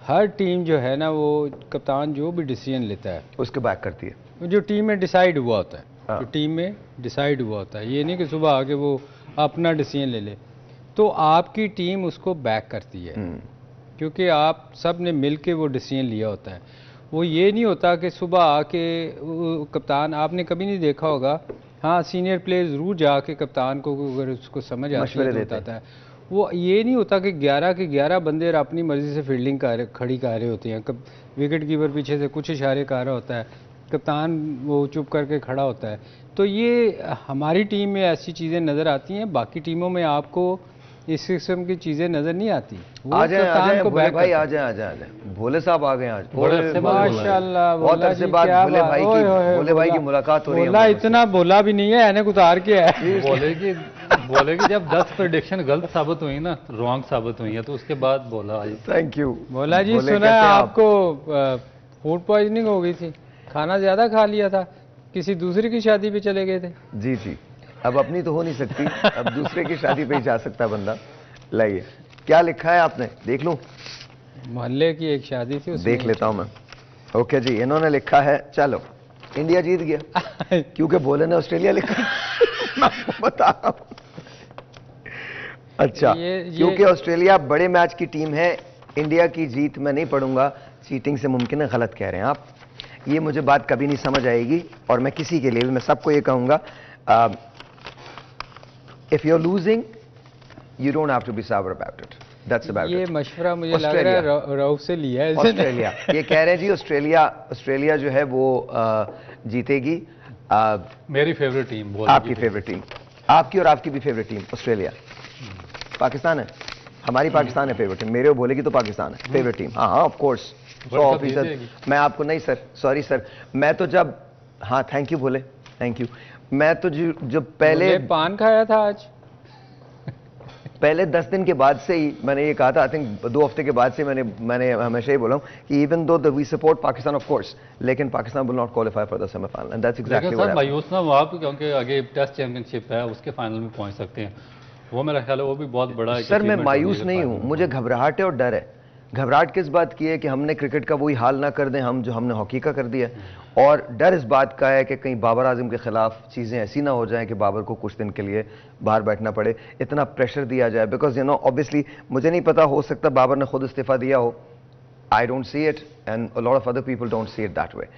हर टीम जो है ना, वो कप्तान जो भी डिसीजन लेता है उसके बैक करती है, जो टीम में डिसाइड हुआ होता है, जो टीम में डिसाइड हुआ होता है। ये नहीं कि सुबह आके वो अपना डिसीजन ले ले, तो आपकी टीम उसको बैक करती है, क्योंकि आप सब ने मिल के वो डिसीजन लिया होता है। वो ये नहीं होता कि सुबह आके कप्तान, आपने कभी नहीं देखा होगा, हाँ सीनियर प्लेयर ज़रूर जाके कप्तान को अगर उसको समझ आती है तो बताता है। वो ये नहीं होता कि 11 के 11 बंदे अपनी मर्जी से फील्डिंग खड़ी कर रहे होते हैं, विकेट कीपर पीछे से कुछ इशारे कर रहा होता है, कप्तान वो चुप करके खड़ा होता है। तो ये हमारी टीम में ऐसी चीज़ें नज़र आती हैं, बाकी टीमों में आपको इस किस्म की चीज़ें नज़र नहीं आती। आ जाए भोले भाई, आ जाए भोले साहब आ गए आज, माशाल्लाह, बहुत अरसे बाद भोले भाई की मुलाकात हो रही है। इतना बोला भी नहीं है, इन्हें उतार के है। बोले कि जब 10 प्रेडिक्शन गलत साबित हुई ना, रॉन्ग साबित हुई है, तो उसके बाद बोला। Thank you. बोला जी, सुना है आपको फूड पॉइजनिंग हो गई थी, खाना ज्यादा खा लिया था, किसी दूसरे की शादी पे चले गए थे। जी अब अपनी तो हो नहीं सकती, अब दूसरे की शादी पे ही जा सकता बंदा। लाइए क्या लिखा है आपने, देख लूं? मोहल्ले की एक शादी थी, देख लेता हूं मैं। ओके जी, इन्होंने लिखा है, चलो इंडिया जीत गया क्योंकि बोले ने ऑस्ट्रेलिया लिखा मैं आपको बता रहा हूं। अच्छा, क्योंकि ऑस्ट्रेलिया बड़े मैच की टीम है, इंडिया की जीत मैं नहीं पढ़ूंगा, चीटिंग से मुमकिन है। गलत कह रहे हैं आप, ये मुझे बात कभी नहीं समझ आएगी, और मैं किसी के लिए भी, मैं सबको ये कहूंगा, if you are losing you don't have to be sour about it, that's about it. ये मशवरा मुझे लग रहा है रऊफ से लिया है। ऑस्ट्रेलिया ये कह रहे हैं जी, ऑस्ट्रेलिया जो है वो जीतेगी। मेरी फेवरेट टीम आपकी फेवरेट टीम, आपकी और आपकी भी फेवरेट टीम ऑस्ट्रेलिया, पाकिस्तान है, हमारी पाकिस्तान है फेवरेट टीम, मेरे वो बोलेगी तो पाकिस्तान है फेवरेट टीम। हाँ हाँ ऑफ कोर्स 100%। मैं आपको नहीं सर, सॉरी सर, मैं तो जब, हाँ थैंक यू बोले, थैंक यू। मैं तो जो पहले पान खाया था आज, पहले 10 दिन के बाद से ही मैंने ये कहा था, आई थिंक 2 हफ्ते के बाद से मैंने हमेशा ही बोला हूं कि even though we support Pakistan of course, लेकिन Pakistan will not qualify for the semifinal and that's exactly what. मायूस ना हुआ आप, क्योंकि आगे टेस्ट चैंपियनशिप है, उसके फाइनल में पहुंच सकते हैं, वो मेरा ख्याल है वो भी बहुत बड़ा है। सर मैं मायूस नहीं हूं, मुझे घबराहट है और डर है। घबराहट किस बात की है कि हमने क्रिकेट का वही हाल ना कर दें हम जो हमने हॉकी का कर दिया, और डर इस बात का है कि कहीं बाबर आजम के खिलाफ चीज़ें ऐसी ना हो जाएं कि बाबर को कुछ दिन के लिए बाहर बैठना पड़े, इतना प्रेशर दिया जाए। बिकॉज यू नो ऑब्वियसली मुझे नहीं पता, हो सकता बाबर ने खुद इस्तीफा दिया हो, I don't see it and a lot of other people don't see it that way.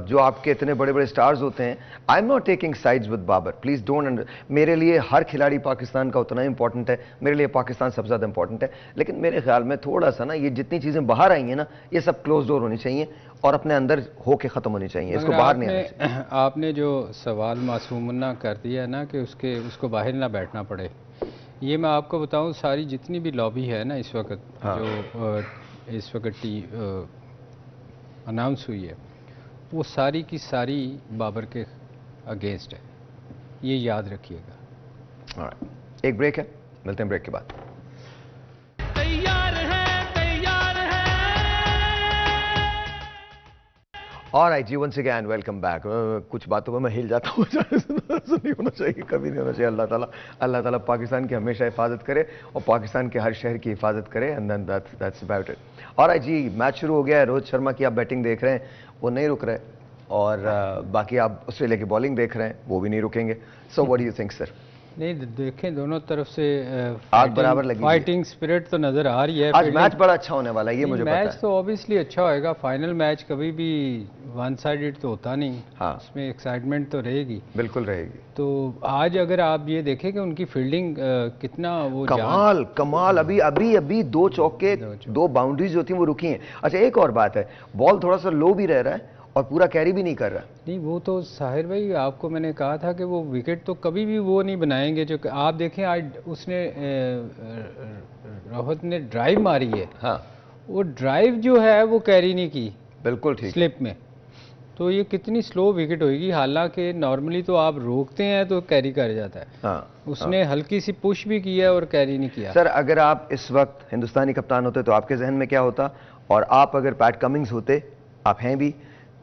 जो आपके इतने बड़े बड़े स्टार्स होते हैं, I am not taking sides with Babar, please don't. मेरे लिए हर खिलाड़ी पाकिस्तान का उतना ही इंपॉर्टेंट है, मेरे लिए पाकिस्तान सबसे ज्यादा इंपॉर्टेंट है, लेकिन मेरे ख्याल में थोड़ा सा ना ये जितनी चीजें बाहर आई हैं ना, ये सब क्लोज डोर होनी चाहिए और अपने अंदर होके खत्म होनी चाहिए, इसको बाहर नहीं आना चाहिए। आपने जो सवाल मासूमना कर दिया ना कि उसको बाहर ना बैठना पड़े, ये मैं आपको बताऊं, सारी जितनी भी लॉबी है ना इस वक्त, हाँ। जो इस वक्त अनाउंस हुई है, वो सारी की सारी बाबर के अगेंस्ट है, ये याद रखिएगा। एक ब्रेक है, मिलते हैं ब्रेक के बाद। ऑलराइट जी, वंस अगेन वेलकम बैक। कुछ बातों में मैं हिल जाता हूँ, नहीं होना चाहिए, कभी नहीं होना चाहिए। अल्लाह ताला पाकिस्तान की हमेशा हिफाजत करे और पाकिस्तान के हर शहर की हिफाजत करे, and then that's about it. Alright जी, मैच शुरू हो गया है। रोहित शर्मा की आप बैटिंग देख रहे हैं, वो नहीं रुक रहे, और बाकी आप ऑस्ट्रेलिया की बॉलिंग देख रहे हैं, वो भी नहीं रुकेंगे। So what do you think sir? नहीं देखें, दोनों तरफ से आग बराबर लगी, फाइटिंग स्पिरिट तो नजर आ रही है। आज मैच बड़ा अच्छा होने वाला है, ये मुझे पता है। मैच तो ऑब्वियसली अच्छा होएगा, फाइनल मैच कभी भी वन साइडेड तो होता नहीं, हाँ, उसमें एक्साइटमेंट तो रहेगी, बिल्कुल रहेगी। तो आज अगर आप ये देखें कि उनकी फील्डिंग कितना वो कमाल अभी 2 चौके 2 बाउंड्रीज जो थी वो रुकी हैं। अच्छा एक और बात है, बॉल थोड़ा सा लो भी रह रहा है और पूरा कैरी भी नहीं कर रहा। नहीं वो तो साहिर भाई, आपको मैंने कहा था कि वो विकेट तो कभी भी वो नहीं बनाएंगे जो आप देखें आज उसने रोहित ने ड्राइव मारी है, हाँ, वो ड्राइव जो है वो कैरी नहीं की, बिल्कुल ठीक, स्लिप में, तो ये कितनी स्लो विकेट होगी। हालांकि नॉर्मली तो आप रोकते हैं तो कैरी कर जाता है, हाँ, उसने हल्की सी पुश भी किया और कैरी नहीं किया। सर अगर आप इस वक्त हिंदुस्तानी कप्तान होते तो आपके जहन में क्या होता, और आप अगर पैट कमिंस होते, आप हैं भी,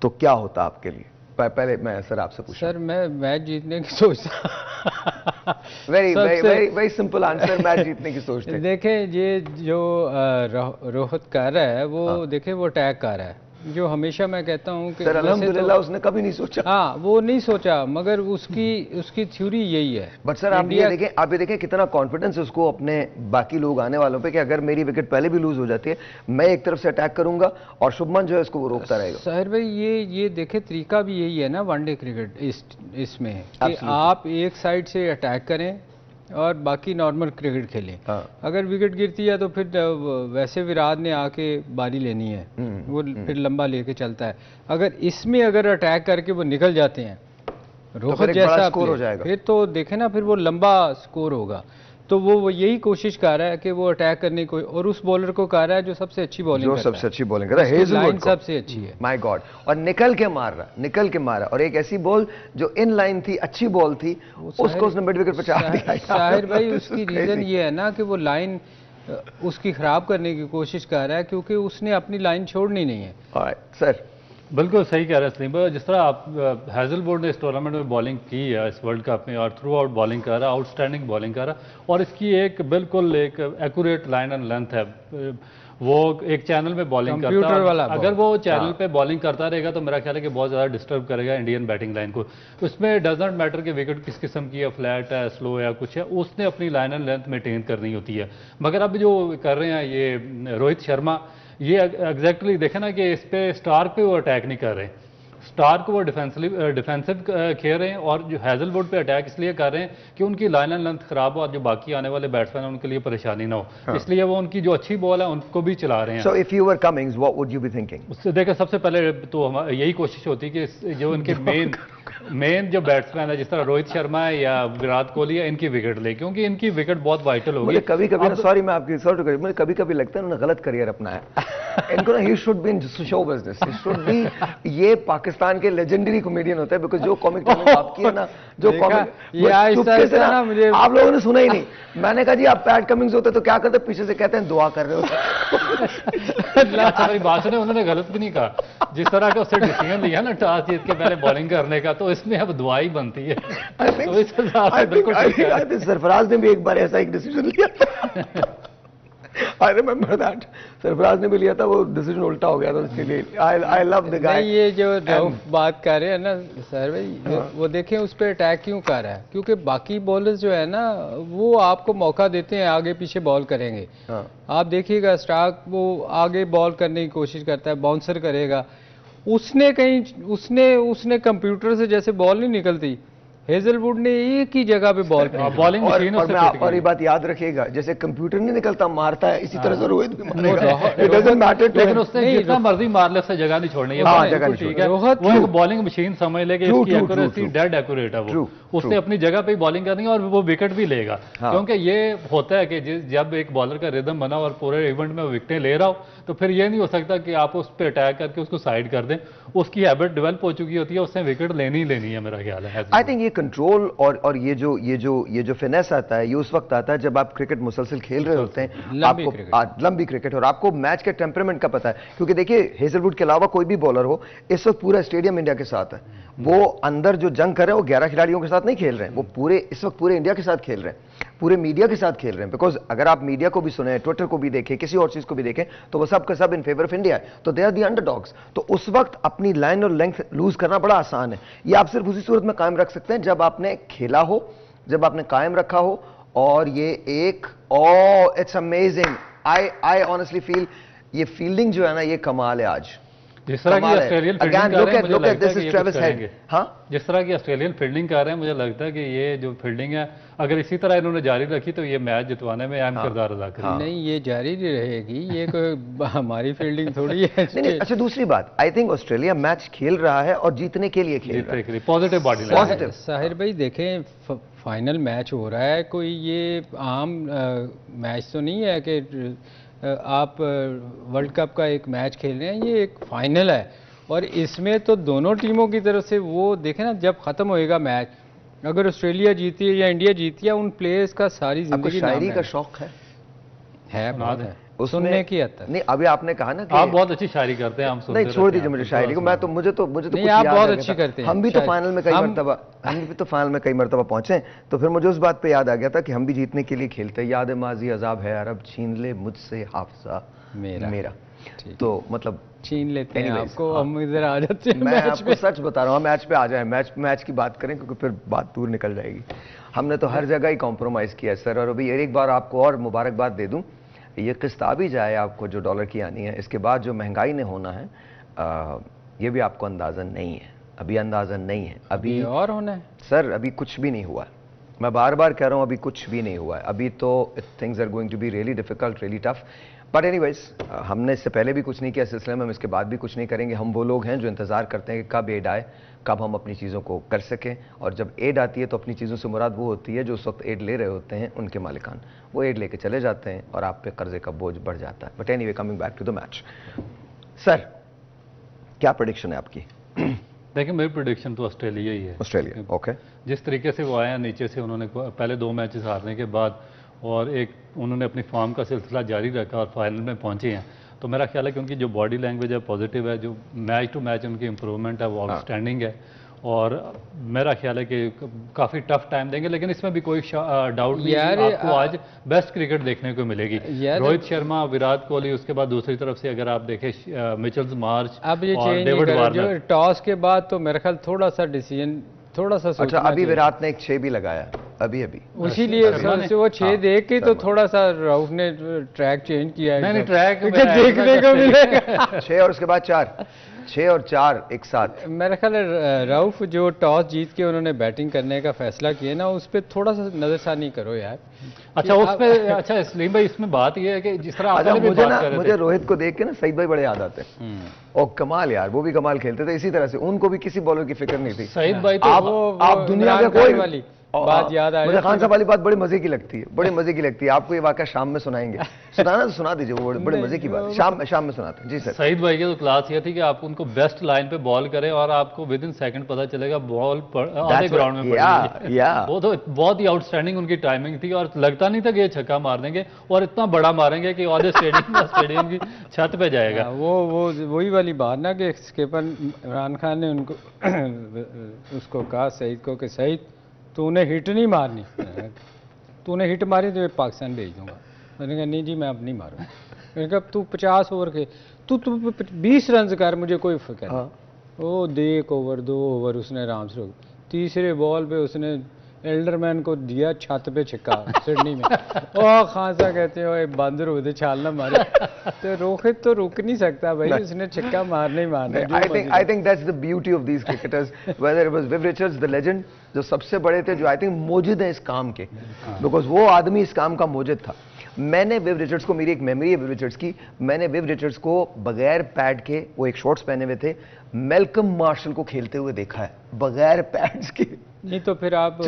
तो क्या होता आपके लिए? पहले मैं सर आपसे पूछूं। सर मैं मैच जीतने की सोचता। वेरी सिंपल आंसर, मैच जीतने की सोचते। देखें ये जो रोहित कर रहा है वो, हाँ, देखें वो अटैक कर रहा है, जो हमेशा मैं कहता हूं कि सर अल्हम्दुलिल्लाह उसने कभी नहीं सोचा, हाँ वो नहीं सोचा, मगर उसकी थ्योरी यही है। बट सर आप ये देखें कितना कॉन्फिडेंस है उसको अपने बाकी लोग आने वालों पे कि अगर मेरी विकेट पहले भी लूज हो जाती है, मैं एक तरफ से अटैक करूंगा और शुभमन जो है इसको वो रोकता रहेगा। साहिर भाई ये देखें तरीका भी यही है ना वनडे क्रिकेट इसमें, कि आप एक साइड से अटैक करें और बाकी नॉर्मल क्रिकेट खेलें, हाँ। अगर विकेट गिरती है तो फिर वैसे विराट ने आके बारी लेनी है, वो फिर लंबा लेके चलता है। अगर इसमें अगर अटैक करके वो निकल जाते हैं रोहित तो जैसा स्कोर हो जाएगा, फिर तो देखे ना, फिर वो लंबा स्कोर होगा। तो वो यही कोशिश कर रहा है कि वो अटैक करने को, और उस बॉलर को कर रहा है जो सबसे अच्छी बॉलिंग कर रहा है, हेजलवुड सबसे अच्छी है, माय गॉड, और निकल के मारा, और एक ऐसी बॉल जो इन लाइन थी, अच्छी बॉल थी, उसको उसने मिड विकेट पर चढ़ा दिया। साहिर भाई उसकी रीजन ये है ना कि वो लाइन उसकी खराब करने की कोशिश कर रहा है, क्योंकि उसने अपनी लाइन छोड़नी नहीं है। सर बिल्कुल सही कह रहे हैं सलीम भाई, जिस तरह आप हैजलवुड ने इस टूर्नामेंट में बॉलिंग की है, इस वर्ल्ड कप में, और थ्रू आउट बॉलिंग कर रहा है, आउटस्टैंडिंग बॉलिंग कर रहा है, और इसकी एक बिल्कुल एक एक्यूरेट लाइन एंड लेंथ है। वो एक चैनल में बॉलिंग करता है, अगर वो चैनल पे बॉलिंग करता रहेगा तो मेरा ख्याल है कि बहुत ज़्यादा डिस्टर्ब करेगा इंडियन बैटिंग लाइन को। उसमें डजंट मैटर कि विकेट किस किस्म की है, फ्लैट है, स्लो है, कुछ है, उसने अपनी लाइन एंड लेंथ मेंटेन करनी होती है। मगर अब जो कर रहे हैं ये रोहित शर्मा, ये एग्जैक्टली देखे ना कि इस पे स्टार्क पे वो अटैक नहीं कर रहे, स्टार्क को वो डिफेंसिव खेल रहे हैं, और जो हैजलवुड पे अटैक इसलिए कर रहे हैं कि उनकी लाइन एंड लेंथ खराब हो और जो बाकी आने वाले बैट्समैन हैं उनके लिए परेशानी ना हो, हाँ। इसलिए वो उनकी जो अच्छी बॉल है उनको भी चला रहे हैं। So if you were Cummins, what would you be thinking? उससे देखा सबसे पहले तो यही कोशिश होती है कि जो इनके मेन मेन जो बैट्समैन है जिस तरह रोहित शर्मा है या विराट कोहली है, इनकी विकेट ले, क्योंकि इनकी विकेट बहुत वाइटल होगी। मुझे कभी कभी ना, सॉरी मैं आपकी सॉरी करी, मुझे कभी कभी लगता है उन्होंने गलत करियर अपनाया। इनको ना he should be in show business, he should be, ये पाकिस्तान के लेजेंडरी कॉमेडियन होता है, बिकॉज जो कॉमिक टाइमिंग आपकी है ना, जो कॉमिक ये चुपके से ना, मुझे आप लोगों ने सुना ही नहीं। मैंने कहा जी आप पैट कमिंग्स होते तो क्या करते, पीछे से कहते हैं दुआ कर रहे होते। अच्छा मेरी बात सुने, उन्होंने गलत भी नहीं कहा। जिस तरह का उससे डिसीजन लिया ना टॉस जीत के पहले बॉलिंग करने का, तो इसमें अब दुआ ही बनती है। तो इस हिसाब से बिल्कुल ठीक है। सरफराज ने भी एक बार ऐसा एक डिसीजन लिया था। आई रिमेंबर दैट, सरफराज ने भी लिया था, वो डिसीजन उल्टा हो गया था उसके लिए। I love the guy. ये जो रऊफ बात कर रहे हैं ना सर भाई, वो देखें उस पर अटैक क्यों कर रहा है, क्योंकि बाकी बॉलर्स जो है ना वो आपको मौका देते हैं, आगे पीछे बॉल करेंगे। आप देखिएगा स्टार्क वो आगे बॉल करने की कोशिश करता है, बाउंसर करेगा, उसने कहीं उसने कंप्यूटर से जैसे बॉल नहीं निकलती, हेजलवुड ने एक ही जगह पे बॉल बॉलिंग मशीन और ये बात याद रखिएगा, जैसे कंप्यूटर नहीं निकलता मारता है, इसी तरह से रोहित भी मारेगा। इट डजंट मैटर, लेकिन उसने जितना मर्जी मार ले उससे जगह नहीं छोड़नी है। हाँ, जगह नहीं ठीक है, वो एक बॉलिंग मशीन समझ ले कि इसकी एक्यूरेसी डेड एक्यूरेट है, वो उसने अपनी जगह पे ही बॉलिंग करनी है और वो विकेट भी लेगा। क्योंकि ये होता है कि जब एक बॉलर का रिदम बना और पूरे इवेंट में विकेटें ले रहा हो, तो फिर ये नहीं हो सकता कि आप उस पर अटैक करके उसको साइड कर दें। उसकी हैबिट डेवलप हो चुकी होती है, उसने विकेट लेनी ही लेनी है, मेरा ख्याल है। आई थिंक ये कंट्रोल और ये जो फिनेस आता है, ये उस वक्त आता है जब आप क्रिकेट मुसलसल खेल रहे होते हैं, आपको लंबी क्रिकेट, और आपको मैच के टेम्परामेंट का पता है। क्योंकि देखिए हेजलवुड के अलावा कोई भी बॉलर हो, इस वक्त पूरा स्टेडियम इंडिया के साथ है। वो अंदर जो जंग कर रहे हैं वो 11 खिलाड़ियों के साथ नहीं खेल रहे हैं, वो इस वक्त पूरे इंडिया के साथ खेल रहे हैं, पूरे मीडिया के साथ खेल रहे हैं। बिकॉज अगर आप मीडिया को भी सुने, ट्विटर को भी देखें, किसी और चीज को भी देखें, तो वो सब का सब इन फेवर ऑफ इंडिया है, तो दे आर दी अंडरडॉग्स। तो उस वक्त अपनी लाइन और लेंथ लूज करना बड़ा आसान है। ये आप सिर्फ उसी सूरत में कायम रख सकते हैं जब आपने खेला हो, जब आपने कायम रखा हो। और ये एक it's amazing, I honestly feel ये फील्डिंग जो है ना, ये कमाल है आज। जिस तरह की ऑस्ट्रेलियन फील्डिंग कर रहे हैं, मुझे लगता है कि ये कुछ करेंगे। हाँ, जिस तरह की ऑस्ट्रेलियन फील्डिंग कर रहे हैं, मुझे लगता है कि ये जो फील्डिंग है, अगर इसी तरह इन्होंने जारी रखी तो ये मैच जितवाने में अहम किरदार अदा करेगी। नहीं, ये जारी नहीं रहेगी, ये कोई हमारी फील्डिंग थोड़ी है। नहीं, अच्छा दूसरी बात, आई थिंक ऑस्ट्रेलिया मैच खेल रहा है और जीतने के लिए खेल रहा है। Positive body language. साहिर भाई देखें, फाइनल मैच हो रहा है, कोई ये आम मैच तो नहीं है कि आप वर्ल्ड कप का एक मैच खेल रहे हैं, ये एक फाइनल है। और इसमें तो दोनों टीमों की तरफ से वो देखें ना, जब खत्म होएगा मैच, अगर ऑस्ट्रेलिया जीती है या इंडिया जीती है, उन प्लेयर्स का सारी जिंदगी शायरी का शौक है बहुत है सुनने की हद तक। नहीं, अभी आपने कहा ना कि आप बहुत अच्छी शायरी करते हैं, हम सुनते नहीं, छोड़ दीजिए मुझे शायरी को, मुझे तो नहीं, आप बहुत अच्छी करते हैं। हम भी तो फाइनल में कई मरतबा पहुंचे, तो फिर मुझे उस बात पे याद आ गया था कि हम भी जीतने के लिए खेलते हैं। याद माजी अजाब है अरब, छीन ले मुझसे हाफजा मेरा। तो मतलब छीन लेते हैं आपको, हम इधर आ जाते हैं। मैं आपको सच बता रहा हूँ, मैच पे आ जाए, मैच की बात करें, क्योंकि फिर बात दूर निकल जाएगी। हमने तो हर जगह ही कॉम्प्रोमाइज किया सर। और अभी एक बार आपको और मुबारकबाद दे दूं, ये किस्त आ भी जाए आपको जो डॉलर की आनी है, इसके बाद जो महंगाई ने होना है, ये भी आपको अंदाजा नहीं है, अभी अंदाजा नहीं है। अभी और होना है सर, अभी कुछ भी नहीं हुआ। मैं बार बार कह रहा हूँ, अभी कुछ भी नहीं हुआ है। अभी तो things are going to be really difficult, really tough. But anyways, हमने इससे पहले भी कुछ नहीं किया सिलसिले में, हम इसके बाद भी कुछ नहीं करेंगे। हम वो लोग हैं जो इंतजार करते हैं कि कब एड आए, कब हम अपनी चीज़ों को कर सकें। और जब एड आती है तो अपनी चीज़ों से मुराद वो होती है जो उस वक्त एड ले रहे होते हैं उनके मालिकान, वो एड लेके चले जाते हैं और आप पे कर्जे का बोझ बढ़ जाता है। But anyway, coming back to the match, sir क्या प्रेडिक्शन है आपकी? देखिए, मेरी प्रेडिक्शन तो ऑस्ट्रेलिया ही है। Australia, okay. जिस तरीके से वो आए हैं नीचे से, उन्होंने पहले 2 मैचेस हारने के बाद और एक उन्होंने अपनी फॉर्म का सिलसिला जारी रखा और फाइनल में पहुंचे हैं, तो मेरा ख्याल है कि उनकी जो बॉडी लैंग्वेज है पॉजिटिव है, जो मैच टू मैच उनकी इंप्रूवमेंट है वो आउटस्टैंडिंग है। और मेरा ख्याल है कि काफ़ी टफ टाइम देंगे, लेकिन इसमें भी कोई डाउट नहीं है, आपको आज बेस्ट क्रिकेट देखने को मिलेगी। रोहित शर्मा, विराट कोहली, उसके बाद दूसरी तरफ से अगर आप देखें मिचेल मार्श अब ये और डेविड वार्नर। टॉस के बाद तो मेरे ख्याल थोड़ा सा डिसीजन थोड़ा सा अच्छा, अभी विराट ने एक 6 भी लगाया अभी उसी लिए वो 6 देख के तो थोड़ा सा राउफ ने ट्रैक चेंज किया है। नहीं, ट्रैक देखने को मिलेगा 6 और उसके बाद 4 6 और 4 एक साथ। मेरा ख्याल है रऊफ जो टॉस जीत के उन्होंने बैटिंग करने का फैसला किया ना, उस पर थोड़ा सा नजरसानी करो यार। अच्छा उसमें, अच्छा सलीम भाई इसमें बात ये है कि जिस तरह अच्छा, आपने भी मुझे बात ना कर रहे मुझे थे, रोहित को देख के ना सईद भाई बड़े याद आते हैं। और कमाल यार, वो भी कमाल खेलते थे इसी तरह से, उनको भी किसी बॉलर की फिक्र नहीं थी। सईद भाई तो आप दुनिया के इमरान खान कोई वाली बात याद आ मुझे खान साहब वाली बात बड़ी मजे की लगती है, बड़ी मजे की लगती है। आपको ये वाकया शाम में सुनाएंगे, सुनाना तो सुना दीजिए, वो बड़े मजे की बात शाम में सुनाते हैं। जी सर। सईद भाई की तो क्लास ये थी कि आप उनको बेस्ट लाइन पे बॉल करें और आपको विद इन सेकंड पता चलेगा बॉल आधे ग्राउंड में पड़ी है। वो तो बहुत ही आउटस्टैंडिंग उनकी टाइमिंग थी और लगता नहीं था कि ये छक्का मार देंगे और इतना बड़ा मारेंगे कि आधे स्टेडियम की छत पे जाएगा। वो वही वाली बात ना कि स्किपर इमरान खान ने उनको उसको कहा सईद को कि सईद तूने हिट नहीं मारनी, तूने हिट मारी तो मैं पाकिस्तान भेज दूंगा। मैंने कहा नहीं जी मैं अब नहीं मारूंगा। मैंने कहा तू 50 ओवर के तू 20 रन कर, मुझे कोई फिक्र नहीं। वो 1 ओवर 2 ओवर उसने आराम से रोक, तीसरे बॉल पे उसने एल्डरमैन को दिया छत पे छक्का सिडनी में। ओ खान साहब कहते हो बंदर होते छाल ना मारे, तो रोहित तो रुक नहीं सकता भाई, उसने छक्का मारना ही मारना। I think that's the beauty of these cricketers, whether it was Viv Richards, the legend, जो सबसे बड़े थे, जो आई थिंक मोजिद है इस काम के, बिकॉज वो आदमी इस काम का मोजिद था। मैंने विव रिचर्ड्स को, मेरी एक मेमोरी है विव रिचर्ड्स की, मैंने विव रिचर्ड्स को बगैर पैड के, वो एक शॉर्ट्स पहने हुए थे, मेलकम मार्शल को खेलते हुए देखा है बगैर पैड्स के। नहीं तो फिर आप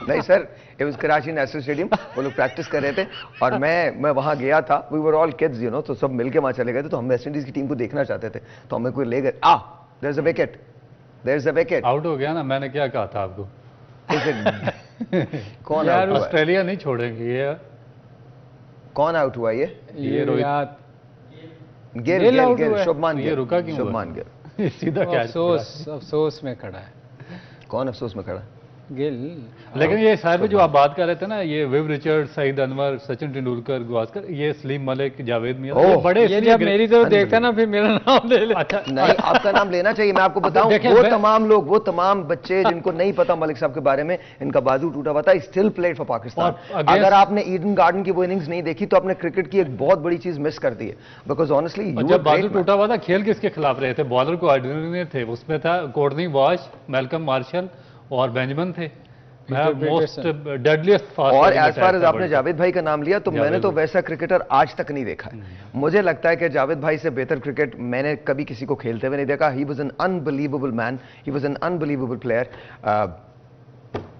नहीं sir, it was Karachi national stadium, वो लोग प्रैक्टिस कर रहे थे और मैं वहां गया था, we were all kids you know, तो सब मिलके वहां चले गए थे। तो हम वेस्ट इंडीज की टीम को देखना चाहते थे, तो हमें कोई ले गए, there is a wicket, there is a wicket, out हो गया ना। मैंने क्या कहा था आपको, कौन यार आउट? ऑस्ट्रेलिया नहीं छोड़ेंगे ये। कौन आउट हुआ? ये रोहित गिल, शुभमान गिल, रुका क्यों? शुभमान गिल सीधा कैच। अफसोस में खड़ा है। कौन अफसोस में खड़ा? गिल। लेकिन ये साहब जो आप बात कर रहे थे ना, ये विव रिचर्ड, सईद अनवर, सचिन तेंदुलकर, गावस्कर, ये सलीम मलिक, जावेद मियां, ये बड़े ये जब मेरी तरफ देखता ना फिर मेरा नाम ले ले। अच्छा नहीं, आपका नाम लेना चाहिए। मैं आपको बताऊं, वो तमाम लोग, वो तमाम बच्चे जिनको नहीं पता मलिक साहब के बारे में, इनका बाजू टूटा हुआ था, स्टिल प्लेड फॉर पाकिस्तान। अगर आपने ईडन गार्डन की वो इनिंग्स नहीं देखी तो आपने क्रिकेट की एक बहुत बड़ी चीज मिस कर दी है, बिकॉज ऑनेस्टली जब बाजू टूटा हुआ था, खेल किसके खिलाफ रहे थे? बॉलर को ऑर्डिनरी थे, उसमें था कोर्टनी वॉश, मेलकम मार्शल और बेंजामिन थे। Most deadliest fast. और एज फार एज आपने जावेद भाई का नाम लिया, तो मैंने तो वैसा क्रिकेटर आज तक नहीं देखा है। मुझे लगता है कि जावेद भाई से बेहतर क्रिकेट मैंने कभी किसी को खेलते हुए नहीं देखा। He was an unbelievable man, he was an unbelievable player.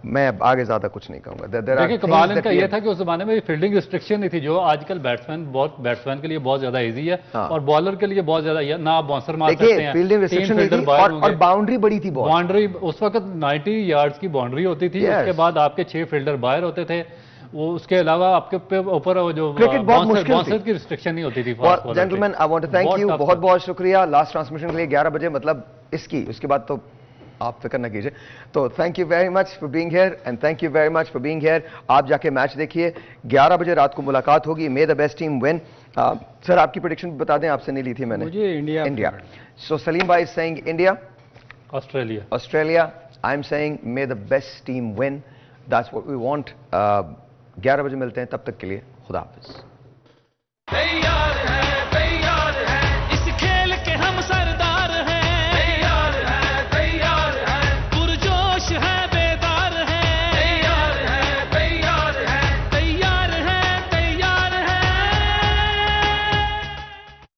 मैं अब आगे ज्यादा कुछ नहीं कहूंगा। देखिए कमाल इनका ये था कि उस जमाने में फील्डिंग रिस्ट्रिक्शन नहीं थी, जो आजकल बैट्समैन के लिए बहुत ज्यादा इजी है और बॉलर के लिए बहुत ज्यादा, ना आप बाउंसर मार सकते हैं। फील्डिंग रिस्ट्रिक्शन नहीं थी और बाउंड्री बड़ी थी, बाउंड्री उस वक्त 90 यार्ड्स की बाउंड्री होती थी। उसके बाद आपके 6 फील्डर बाहर होते थे, वो उसके अलावा आपके ऊपर जो बाउंसर की रिस्ट्रिक्शन नहीं होती थी। Gentleman, I want to thank you, बहुत बहुत शुक्रिया। लास्ट ट्रांसमिशन के लिए 11 बजे, मतलब इसकी, उसके बाद तो आप फिक्र ना कीजिए। तो thank you very much for being here and thank you very much for being here. आप जाके मैच देखिए, 11 बजे रात को मुलाकात होगी। मे the best team win. Sir आपकी प्रेडिक्शन बता दें, आपसे नहीं ली थी मैंने। मुझे इंडिया। सो सलीम भाई is saying India, Australia. I am saying may the best team win, that's what we want. 11 बजे मिलते हैं, तब तक के लिए खुदा हाफिज।